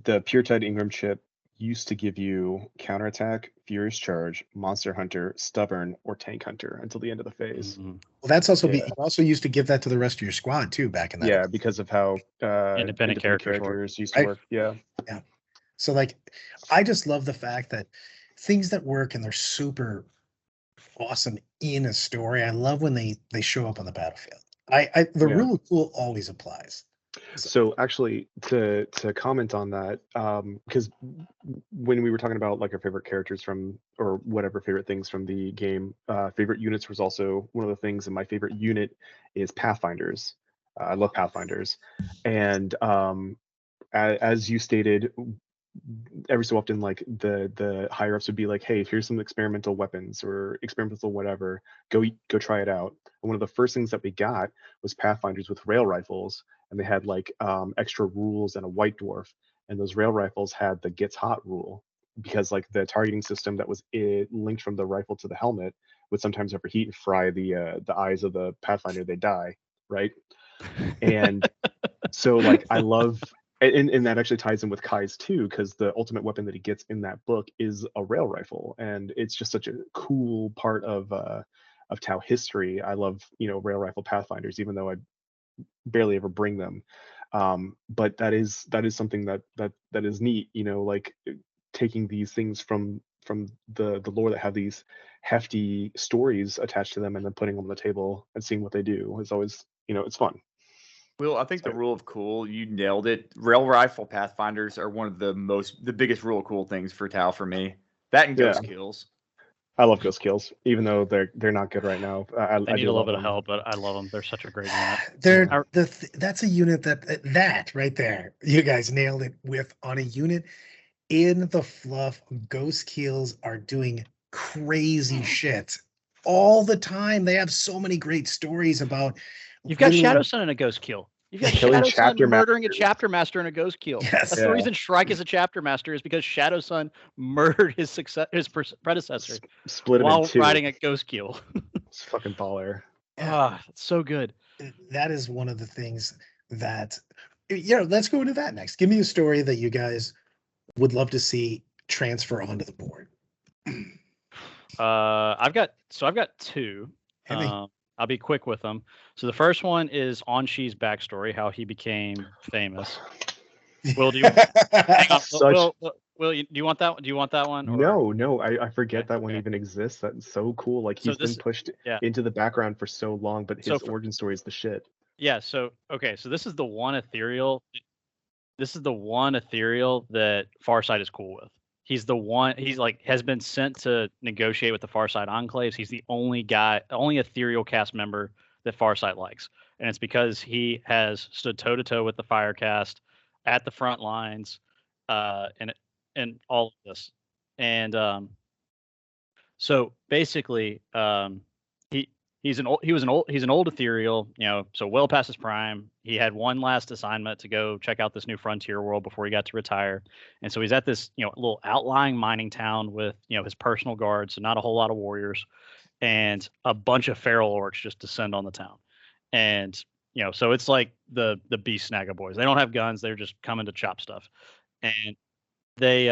The Puretide Ingram chip used to give you counterattack, Furious Charge, Monster Hunter, Stubborn, or Tank Hunter until the end of the phase. Mm-hmm. Well, that's also you also used to give that to the rest of your squad too back in that. Yeah, because of how independent characters used to work. Yeah. So like, I just love the fact that things that work and they're super awesome in a story. I love when they show up on the battlefield. The rule of cool always applies. So actually, to comment on that, because when we were talking about like our favorite characters from, or whatever favorite things from the game, favorite units was also one of the things, and my favorite unit is Pathfinders. I love Pathfinders, and as you stated, every so often, like the higher ups would be like, "Hey, here's some experimental weapons or experimental whatever. Go try it out." And one of the first things that we got was Pathfinders with rail rifles, and they had like extra rules and a white dwarf. And those rail rifles had the gets hot rule, because like the targeting system that was linked from the rifle to the helmet would sometimes overheat and fry the eyes of the Pathfinder. They die, right? And so like I love. And that actually ties in with Kai's too, because the ultimate weapon that he gets in that book is a rail rifle, and it's just such a cool part of Tau history. I love rail rifle Pathfinders, even though I barely ever bring them. But that is something that is neat. Like taking these things from the lore that have these hefty stories attached to them, and then putting them on the table and seeing what they do is always it's fun. Will, I think the rule of cool, you nailed it. Rail rifle Pathfinders are one of the biggest rule of cool things for Tau for me. That and Ghost Kills. I love Ghost Kills, even though they're not good right now. I need a little bit of help, but I love them. They're such a great unit. That's a unit that right there, you guys nailed it with on a unit in the fluff. Ghost Kills are doing crazy shit all the time. They have so many great stories about. You've got Shadow Sun in a Ghost Kill. You've got Shadow Sun murdering a chapter master in a Ghost Kill. Yes. The reason Shrike is a chapter master is because Shadow Sun murdered his predecessor Split him while in two. riding a Ghost Kill. It's fucking baller. It's so good. That is one of the things that, let's go into that next. Give me a story that you guys would love to see transfer onto the board. I've got two. I'll be quick with them. So the first one is Anshi's backstory, how he became famous. Will, do you hang on? Will, do you want that one? Do you want that one? No, I forget that one even exists. That's so cool. Like he's been pushed into the background for so long, but his origin story is the shit. Yeah. So so this is the one ethereal. This is the one ethereal that Farsight is cool with. He's the one. He's like has been sent to negotiate with the Farsight enclaves. He's the only ethereal cast member that Farsight likes, and it's because he has stood toe to toe with the fire cast at the front lines, and all of this, and so basically, he's an old ethereal, so well past his prime. He had one last assignment to go check out this new frontier world before he got to retire, and so he's at this little outlying mining town with his personal guard, so not a whole lot of warriors, and a bunch of feral orcs just descend on the town, and so it's like the beast snagga boys. They don't have guns; they're just coming to chop stuff, and they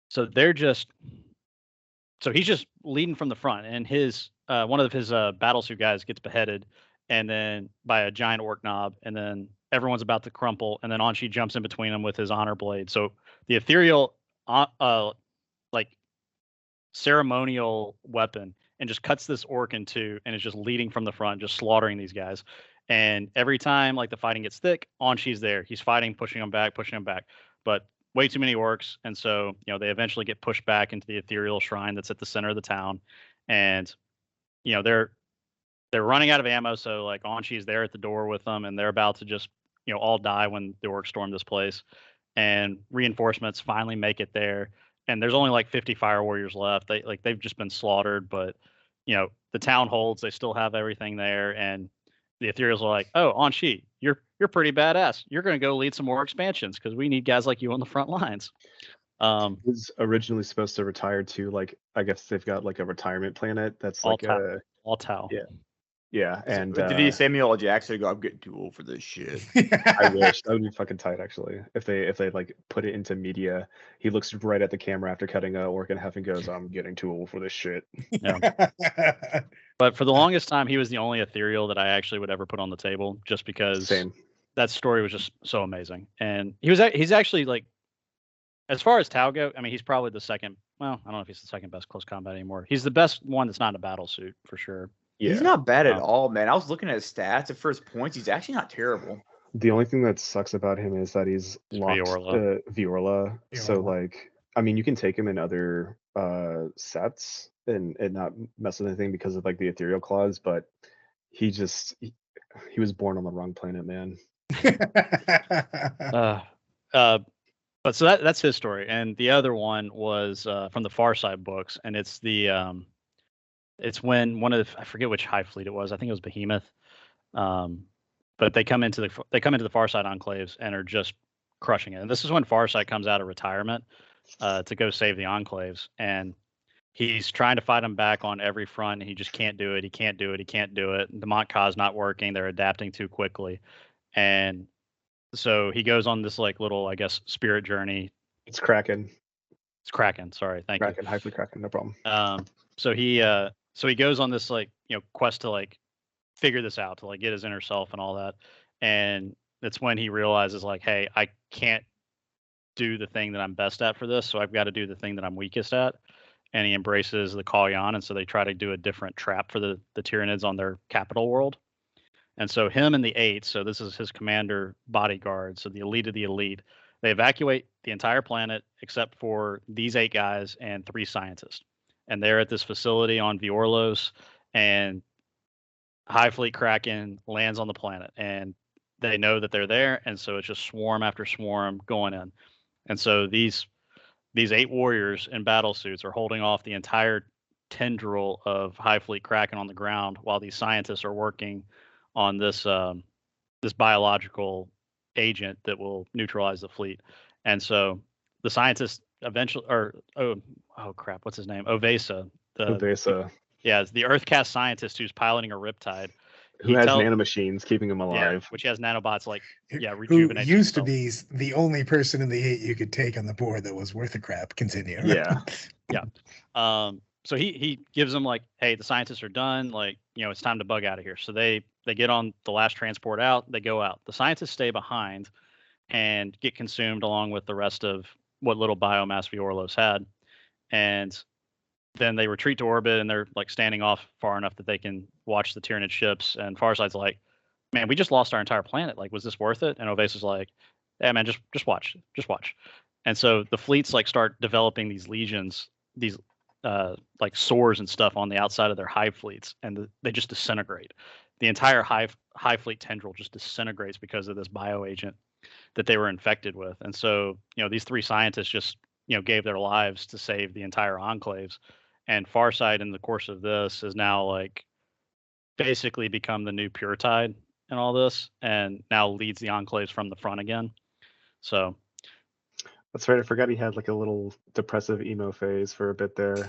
so they're just. So he's just leading from the front, and his one of his battlesuit guys gets beheaded, and then by a giant orc knob, and then everyone's about to crumple, and then Anshi jumps in between them with his honor blade. So the ethereal, like ceremonial weapon, and just cuts this orc in two, and is just leading from the front, just slaughtering these guys. And every time like the fighting gets thick, Anshi's there. He's fighting, pushing them back, but way too many orcs, and so they eventually get pushed back into the ethereal shrine that's at the center of the town, and they're running out of ammo. So like Anshi's there at the door with them, and they're about to just all die when the orcs storm this place, and reinforcements finally make it there, and there's only like 50 fire warriors left. They've just been slaughtered, but the town holds. They still have everything there, and the ethereals are like, oh, Anshi, you're pretty badass. You're going to go lead some more expansions because we need guys like you on the front lines. He was originally supposed to retire to, like, I guess they've got like a retirement planet that's all like all Tau. Yeah, and did he Samuel L. Jackson go, I'm getting too old for this shit? I wish. That would be fucking tight, actually. If they like put it into media, he looks right at the camera after cutting a orc in half and goes, I'm getting too old for this shit. Yeah. But for the longest time, he was the only ethereal that I actually would ever put on the table, just because that story was just so amazing. And he's actually, like, as far as Tau go, I mean, he's probably the second. Well, I don't know if he's the second best close combat anymore. He's the best one that's not in a battle suit for sure. Yeah. He's not bad at all, man. I was looking at his stats at first points. He's actually not terrible. The only thing that sucks about him is that he's locked Viorla. So, like, I mean, you can take him in other sets and not mess with anything because of like the ethereal clause, but he was born on the wrong planet, man. But so that's his story, and the other one was from the Farsight books, and it's it's when I forget which Hive fleet it was. I think it was Behemoth. But they come into the Farsight enclaves and are just crushing it. And this is when Farsight comes out of retirement to go save the enclaves, and he's trying to fight them back on every front, and he just can't do it. He can't do it. The Mont Ka's not working. They're adapting too quickly, and so he goes on this like little, I guess, spirit journey. It's Kraken. Sorry, thank you. Hive fleet Kraken, no problem. So he goes on this like quest to like figure this out, to like get his inner self and all that, and that's when he realizes like, hey, I can't do the thing that I'm best at for this, so I've got to do the thing that I'm weakest at. And he embraces the Kalyan, and so they try to do a different trap for the Tyranids on their capital world. And so him and the Eight, so this is his commander bodyguard, so the elite of the elite, they evacuate the entire planet except for these 8 guys and 3 scientists. And they're at this facility on Viorlos, and Hive Fleet Kraken lands on the planet, and they know that they're there, and so it's just swarm after swarm going in. And so these 8 warriors in battle suits are holding off the entire tendril of Hive Fleet Kraken on the ground, while these scientists are working on this biological agent that will neutralize the fleet. And so the scientists eventually, what's his name? Ovesa. Yeah, it's the Earthcast scientist who's piloting a Riptide. Who has nanomachines keeping him alive. Yeah, which has nanobots like Who rejuvenate used to themselves. be the only person in the 8 you could take on the board that was worth a crap. Continue. Yeah. So he gives them like, hey, the scientists are done. Like, it's time to bug out of here. So they get on the last transport out. They go out. The scientists stay behind and get consumed along with the rest of what little biomass Viorlos had. And then they retreat to orbit, and they're like standing off far enough that they can watch the Tyranid ships. And Farsight's like, man, we just lost our entire planet. Like, was this worth it? And Oves is like, yeah, man, just watch. And so the fleets like start developing these legions, these like sores and stuff on the outside of their hive fleets, and they just disintegrate. The entire hive fleet tendril just disintegrates because of this bioagent that they were infected with. And so, these 3 scientists just, gave their lives to save the entire enclaves. And Farsight, in the course of this, has now like basically become the new Pure Tide in all this, and now leads the enclaves from the front again. So that's right. I forgot he had like a little depressive emo phase for a bit there.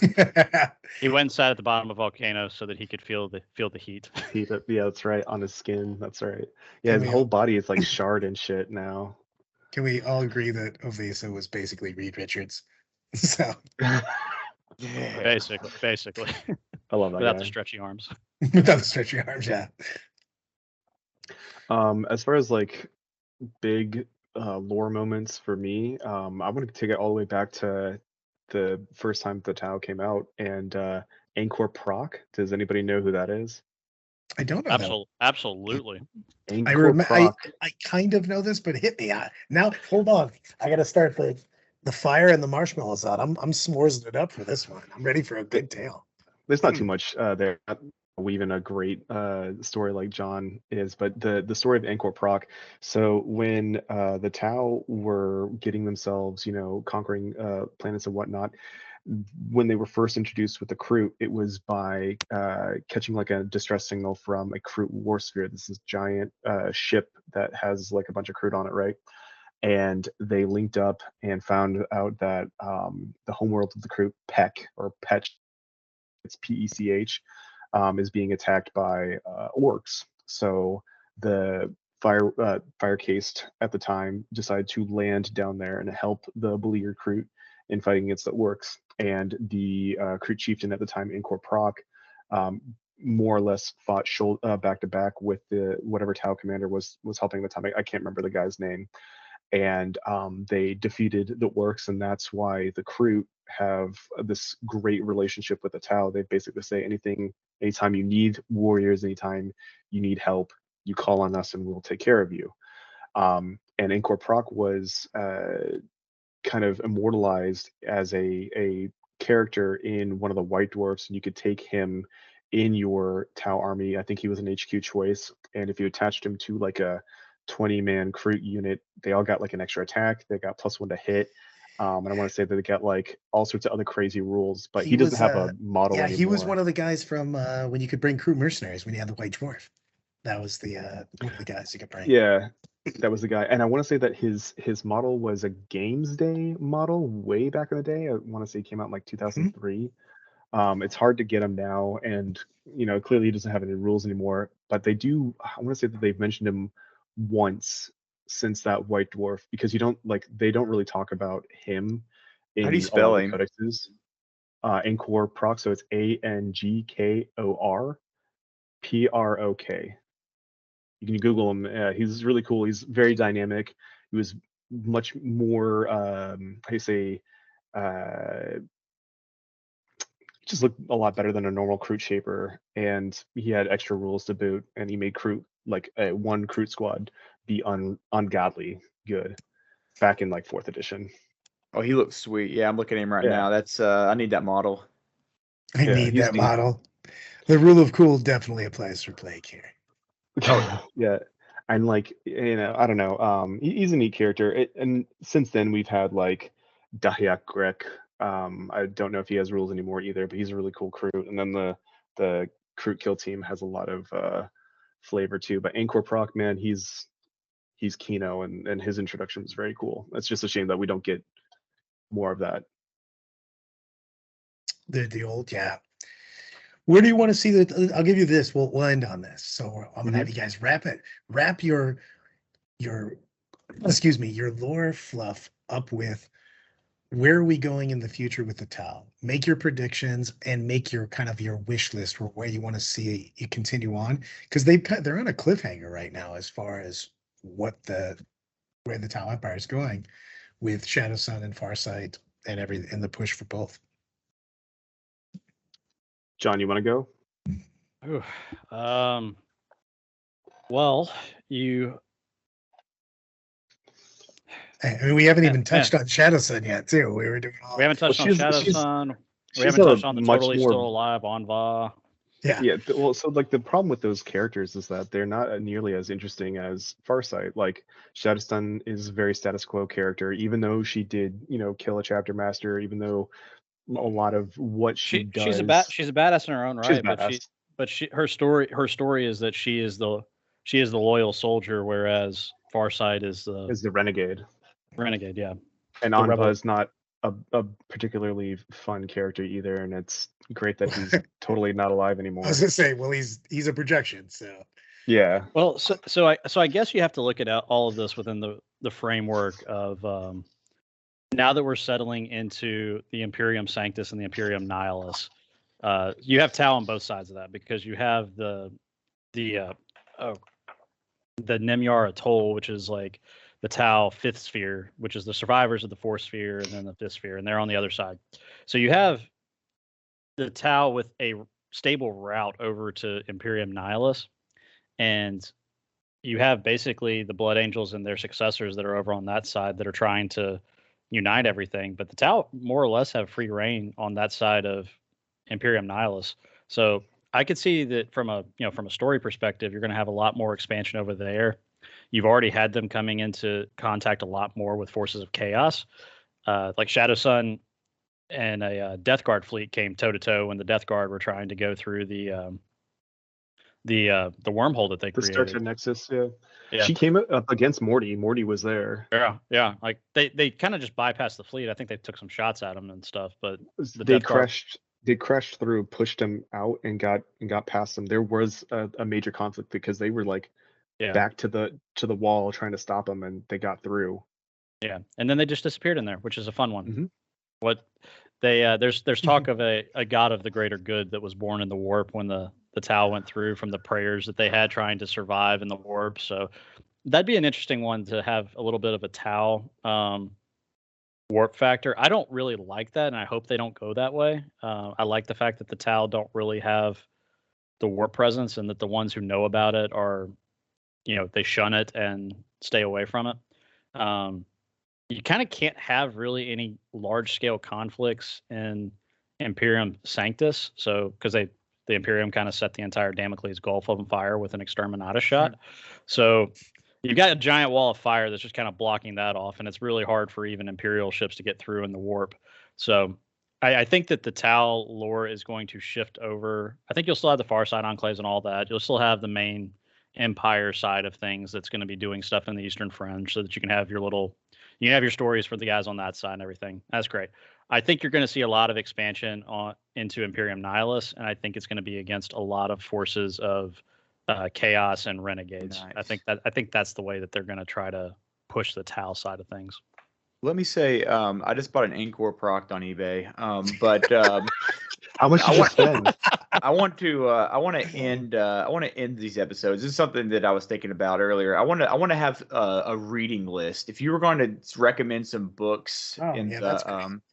He went and sat at the bottom of a volcano so that he could feel the heat. Yeah, that's right. On his skin. That's right. Yeah, his whole body is like shard and shit now. Can we all agree that Ovesa was basically Reed Richards? So Yeah. Basically. I love that Without guy. the stretchy arms. Without the stretchy arms, yeah. As far as like big lore moments for me, I want to take it all the way back to the first time the Tau came out, and Angkor Proc. Does anybody know who that is? I don't know. Absolutely. I kind of know this, but hit me. Now, hold on. I got to start the fire and the marshmallows out. I'm s'moresing it up for this one. I'm ready for a good tale. There's not too much there. Weaving a great story like John is, but the story of Angkor Proc. So when the Tau were getting themselves, conquering planets and whatnot, when they were first introduced with the Kroot, it was by catching like a distress signal from a Kroot war sphere. This is giant ship that has like a bunch of Kroot on it, right? And they linked up and found out that the homeworld of the Kroot, Pech, or Pech, it's Pech, is being attacked by orcs. So the fire cased at the time decided to land down there and help the beleaguered Kroot in fighting against the orcs. And the Kroot chieftain at the time, Angkor Proc, more or less fought back to back with the whatever Tau commander was helping at the time. I can't remember the guy's name. And they defeated the orcs, and that's why the Kroot have this great relationship with the Tau. They basically say anytime you need warriors, anytime you need help, you call on us and we'll take care of you. And Angkor Proc was kind of immortalized as a character in one of the White Dwarfs, and you could take him in your Tau army. I think he was an HQ choice, and if you attached him to like a 20-man Kroot unit, they all got like an extra attack. They got +1 to hit. And I want to say that they got like all sorts of other crazy rules, but he doesn't have a model anymore. He was one of the guys from when you could bring Kroot mercenaries when you had the White Dwarf. That was one of the guys you could bring. Yeah, that was the guy. And I want to say that his model was a Games Day model way back in the day. I want to say he came out in like 2003. It's hard to get him now, and clearly he doesn't have any rules anymore. But they do. I want to say that they've mentioned him once since that White Dwarf, because they don't really talk about him in How do you spell him? codexes. Angkor Proc, so it's Angkor Prok. You can Google him. He's really cool. He's very dynamic. He was much more just looked a lot better than a normal Kroot shaper, and he had extra rules to boot, and he made Kroot like one Kroot squad be ungodly good back in like 4th edition. Oh, he looks sweet. Yeah, I'm looking at him right now. That's I need that model. I need that model. The rule of cool definitely applies for Plague here. Yeah, and like I don't know. He's a neat character, and since then we've had like Dahiak Grek. I don't know if he has rules anymore either, but he's a really cool Kroot. And then the Kroot kill team has a lot of flavor too. But Angkor Proc, man, he's Kino, and his introduction was very cool. It's just a shame that we don't get more of that. The old, yeah. Where do you want to see the? I'll give you this. We'll end on this. So I'm gonna have you guys wrap your excuse me, your lore fluff up with where are we going in the future with the Tau? Make your predictions and make your kind of your wish list for where you want to see it continue on, because they're on a cliffhanger right now as far as where the Tau Empire is going with Shadow Sun and Farsight and the push for both. John, you want to go? Ooh, well, you. I mean, we haven't even touched on Shadow Sun yet, too. We were doing all. We haven't touched on Shadow Sun. We haven't touched on the totally still alive Anva. Yeah. Well, so like the problem with those characters is that they're not nearly as interesting as Farsight. Like Shadowstun is a very status quo character, even though she did, kill a chapter master, even though a lot of what she does. She's a badass in her own right, her story is that she is the loyal soldier, whereas Farsight is the renegade. Renegade, yeah. And Anva is not a particularly fun character either, and it's great that he's totally not alive anymore. I was gonna say, well, he's a projection, so yeah. Well, so I guess you have to look at all of this within the framework of now that we're settling into the Imperium Sanctus and the Imperium Nihilus. You have Tau on both sides of that, because you have the Nemyar Atoll, which is like the Tau fifth sphere, which is the survivors of the fourth sphere, and then the fifth sphere, and they're on the other side. So you have the Tau with a stable route over to Imperium Nihilus, and you have basically the Blood Angels and their successors that are over on that side that are trying to unite everything. But the Tau more or less have free reign on that side of Imperium Nihilus. So I could see that from a story perspective, you're going to have a lot more expansion over there. You've already had them coming into contact a lot more with forces of chaos, like Shadow Sun and a Death Guard fleet came toe to toe when the Death Guard were trying to go through the wormhole that they created. The Starter Nexus, yeah. She came up against Morty. Morty was there. Yeah. Like they kind of just bypassed the fleet. I think they took some shots at him and stuff, but they crashed through, pushed him out, and got past them. There was a major conflict because they were like back to the wall trying to stop them, and they got through. Yeah, and then they just disappeared in there, which is a fun one. Mm-hmm. What they there's talk of a god of the greater good that was born in the warp when the Tau went through from the prayers that they had trying to survive in the warp. So that'd be an interesting one to have a little bit of a Tau warp factor. I don't really like that, and I hope they don't go that way. I like the fact that the Tau don't really have the warp presence, and that the ones who know about it are, they shun it and stay away from it. You kind of can't have really any large scale conflicts in Imperium Sanctus, so because the Imperium kind of set the entire Damocles Gulf on fire with an Exterminata shot. So you've got a giant wall of fire that's just kind of blocking that off, and it's really hard for even Imperial ships to get through in the warp. So I think that the Tau lore is going to shift over. I think you'll still have the Farsight enclaves and all that. You'll still have the main Empire side of things that's going to be doing stuff in the Eastern Fringe, so that you can have your stories for the guys on that side and everything. That's great. I think you're going to see a lot of expansion into Imperium Nihilus, and I think it's going to be against a lot of forces of chaos and renegades. Nice. I think that's the way that they're going to try to push the Tau side of things. Let me say, I just bought an Anchor Proct on eBay, but how much did you spend? I want to end these episodes. This is something that I was thinking about earlier. I want to have a reading list. If you were going to recommend some books that's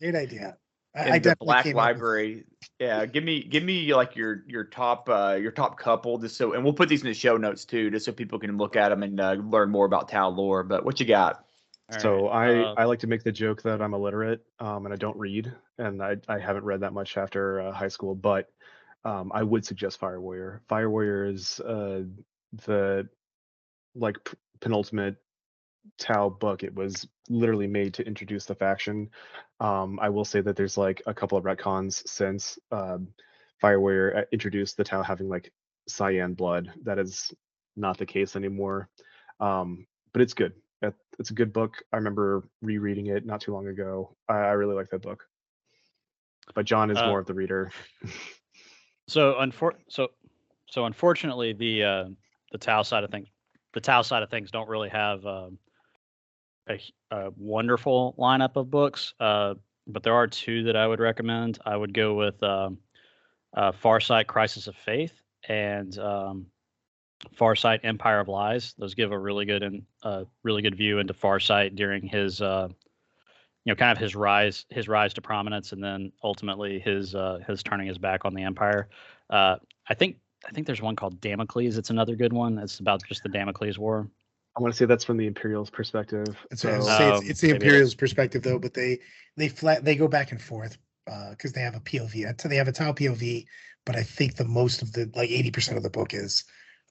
great idea. I the Black Library, give me like your top couple, just so, and we'll put these in the show notes too, just so people can look at them and learn more about Tau lore. But what you got? So I like to make the joke that I'm illiterate and I don't read, and I haven't read that much after high school, but I would suggest Fire Warrior. Fire Warrior is the penultimate Tau book. It was literally made to introduce the faction. I will say that there's like a couple of retcons since Fire Warrior introduced the Tau having like cyan blood. That is not the case anymore, but it's good. It's a good book. I remember rereading it not too long ago. I really like that book. But John is more of the reader. So unfortunately, the Tau side of things don't really have a wonderful lineup of books. But there are two that I would recommend. I would go with Farsight, Crisis of Faith, and Farsight, Empire of Lies. Those give a really good view into Farsight during his kind of his rise to prominence, and then ultimately his turning his back on the Empire. I think there's one called Damocles. It's another good one. It's about just the Damocles War. I want to say that's from the Imperials' perspective. It's So the Imperials' perspective though, but they go back and forth because they have a POV. So they have a Tau POV, but I think the most of the 80% of the book is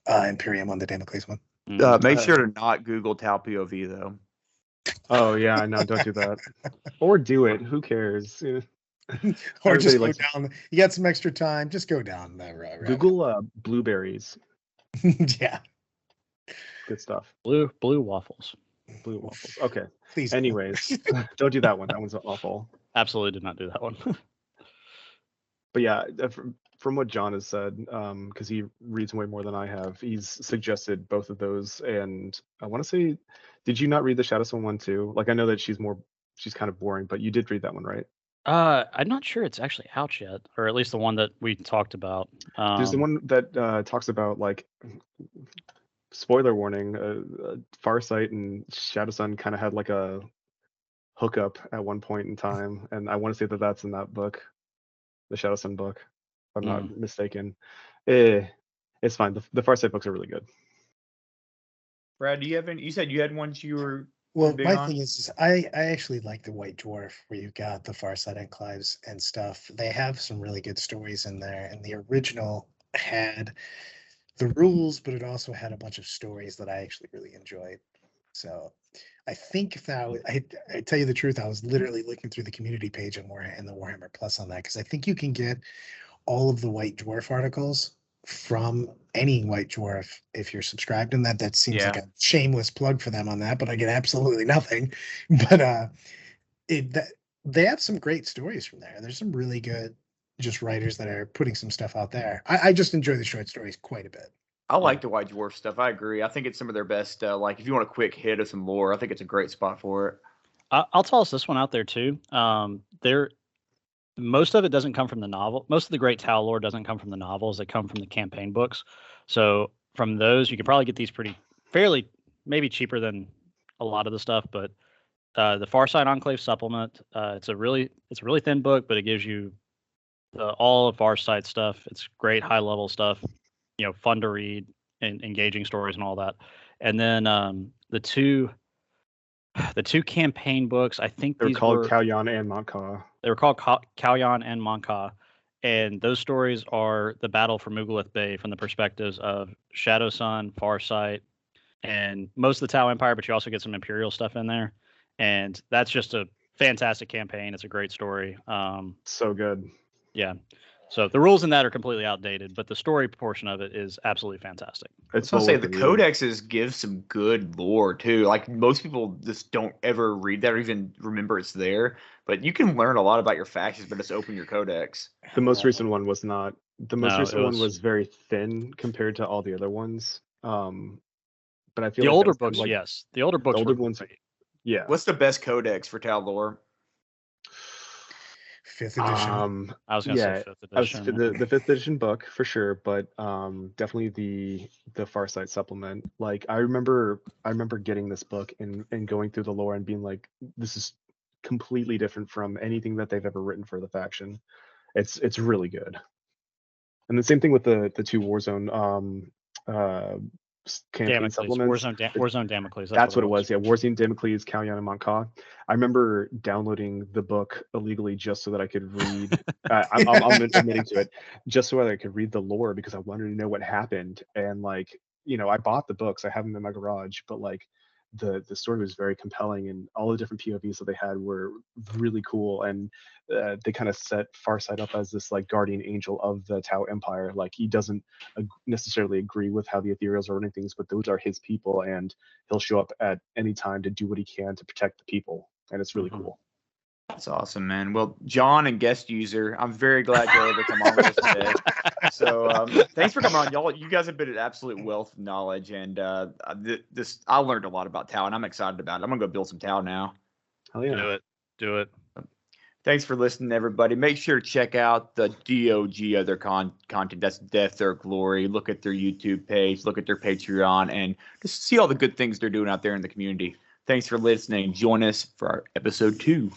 Imperium on the Damocles one. Make sure to not Google Tau POV though. Oh yeah, no, don't do that. Or do it. Who cares? Or just Everybody go down. You got some extra time, just go down that road. Google blueberries. Yeah. Good stuff. Blue waffles. Blue waffles. Okay. Please. Anyways, don't do that one. That one's awful. Absolutely did not do that one. But yeah, from what John has said, because he reads way more than I have, he's suggested both of those. And I want to say, did you not read the Shadowstone one too? Like, I know that she's kind of boring, but you did read that one, right? I'm not sure it's actually out yet, or at least the one that we talked about. There's the one that talks about, like, spoiler warning, Farsight and Shadowsun kind of had like a hookup at one point in time, and I want to say that that's in that book, the Shadowsun book, if I'm not mistaken. It's fine. The Farsight books are really good. Brad, do you have any? You said you had ones you were. Well, my thing is I actually like the White Dwarf, where you've got the Farsight enclaves and stuff. They have some really good stories in there, and the original had the rules, but it also had a bunch of stories that I actually really enjoyed. So I think if I tell you the truth, I was literally looking through the community page in the Warhammer Plus on that, because I think you can get all of the White Dwarf articles from any White Dwarf if you're subscribed in that. That seems like a shameless plug for them on that, but I get absolutely nothing. But they have some great stories from there. There's some really good just writers that are putting some stuff out there. I just enjoy the short stories quite a bit. I like the White Dwarf stuff. I agree. I think it's some of their best. Like, if you want a quick hit of some lore, I think it's a great spot for it. I'll toss this one out there too. Most of it doesn't come from the novel. Most of the great Tau lore doesn't come from the novels. They come from the campaign books. So from those, you can probably get these fairly, maybe cheaper than a lot of the stuff. But the Farsight Enclave supplement, it's a really thin book, but it gives you all of Farsight stuff. It's great high level stuff, fun to read and engaging stories and all that. And then the two campaign books, I think they're called Kalyan and Monka. They were called Kalyan and Monka, and those stories are the battle for Mughalith Bay from the perspectives of Shadowsun, Farsight, and most of the Tau Empire, but you also get some Imperial stuff in there. And that's just a fantastic campaign. It's a great story. So good. Yeah. So the rules in that are completely outdated, but the story portion of it is absolutely fantastic. It's I'll say the codexes give some good lore too. Like, most people just don't ever read that or even remember it's there. But you can learn a lot about your factions, but just open your codex. The most recent one was not. The most recent one was very thin compared to all the other ones. But I feel the older books, yes, the older books. The older ones, yeah. What's the best codex for Tau lore? 5th edition. I was gonna say 5th edition. The 5th edition book for sure, but definitely the Farsight supplement. Like, I remember getting this book and going through the lore and being like, this is completely different from anything that they've ever written for the faction. It's really good. And the same thing with the two Warzone campaign supplements. Warzone Damocles. That's what it was. Yeah, Warzone Damocles, Kalyan, and Monka. I remember downloading the book illegally just so that I could read. I'm admitting to it, just so that I could read the lore, because I wanted to know what happened. And like, I bought the books. I have them in my garage, but like, the story was very compelling, and all the different POVs that they had were really cool. And they kind of set Farsight up as this like guardian angel of the Tau Empire. Like, he doesn't necessarily agree with how the Ethereals are running things, but those are his people, and he'll show up at any time to do what he can to protect the people. And it's really cool. That's awesome, man. Well, John and guest user, I'm very glad you're able to come on with us today. So thanks for coming on, y'all. You guys have been an absolute wealth of knowledge, and I learned a lot about Tau, and I'm excited about it. I'm gonna go build some Tau now. Hell yeah. Do it. Thanks for listening, everybody. Make sure to check out the DoG other content. That's Death or Glory. Look at their YouTube page, look at their Patreon, and just see all the good things they're doing out there in the community. Thanks for listening. Join us for our episode 2.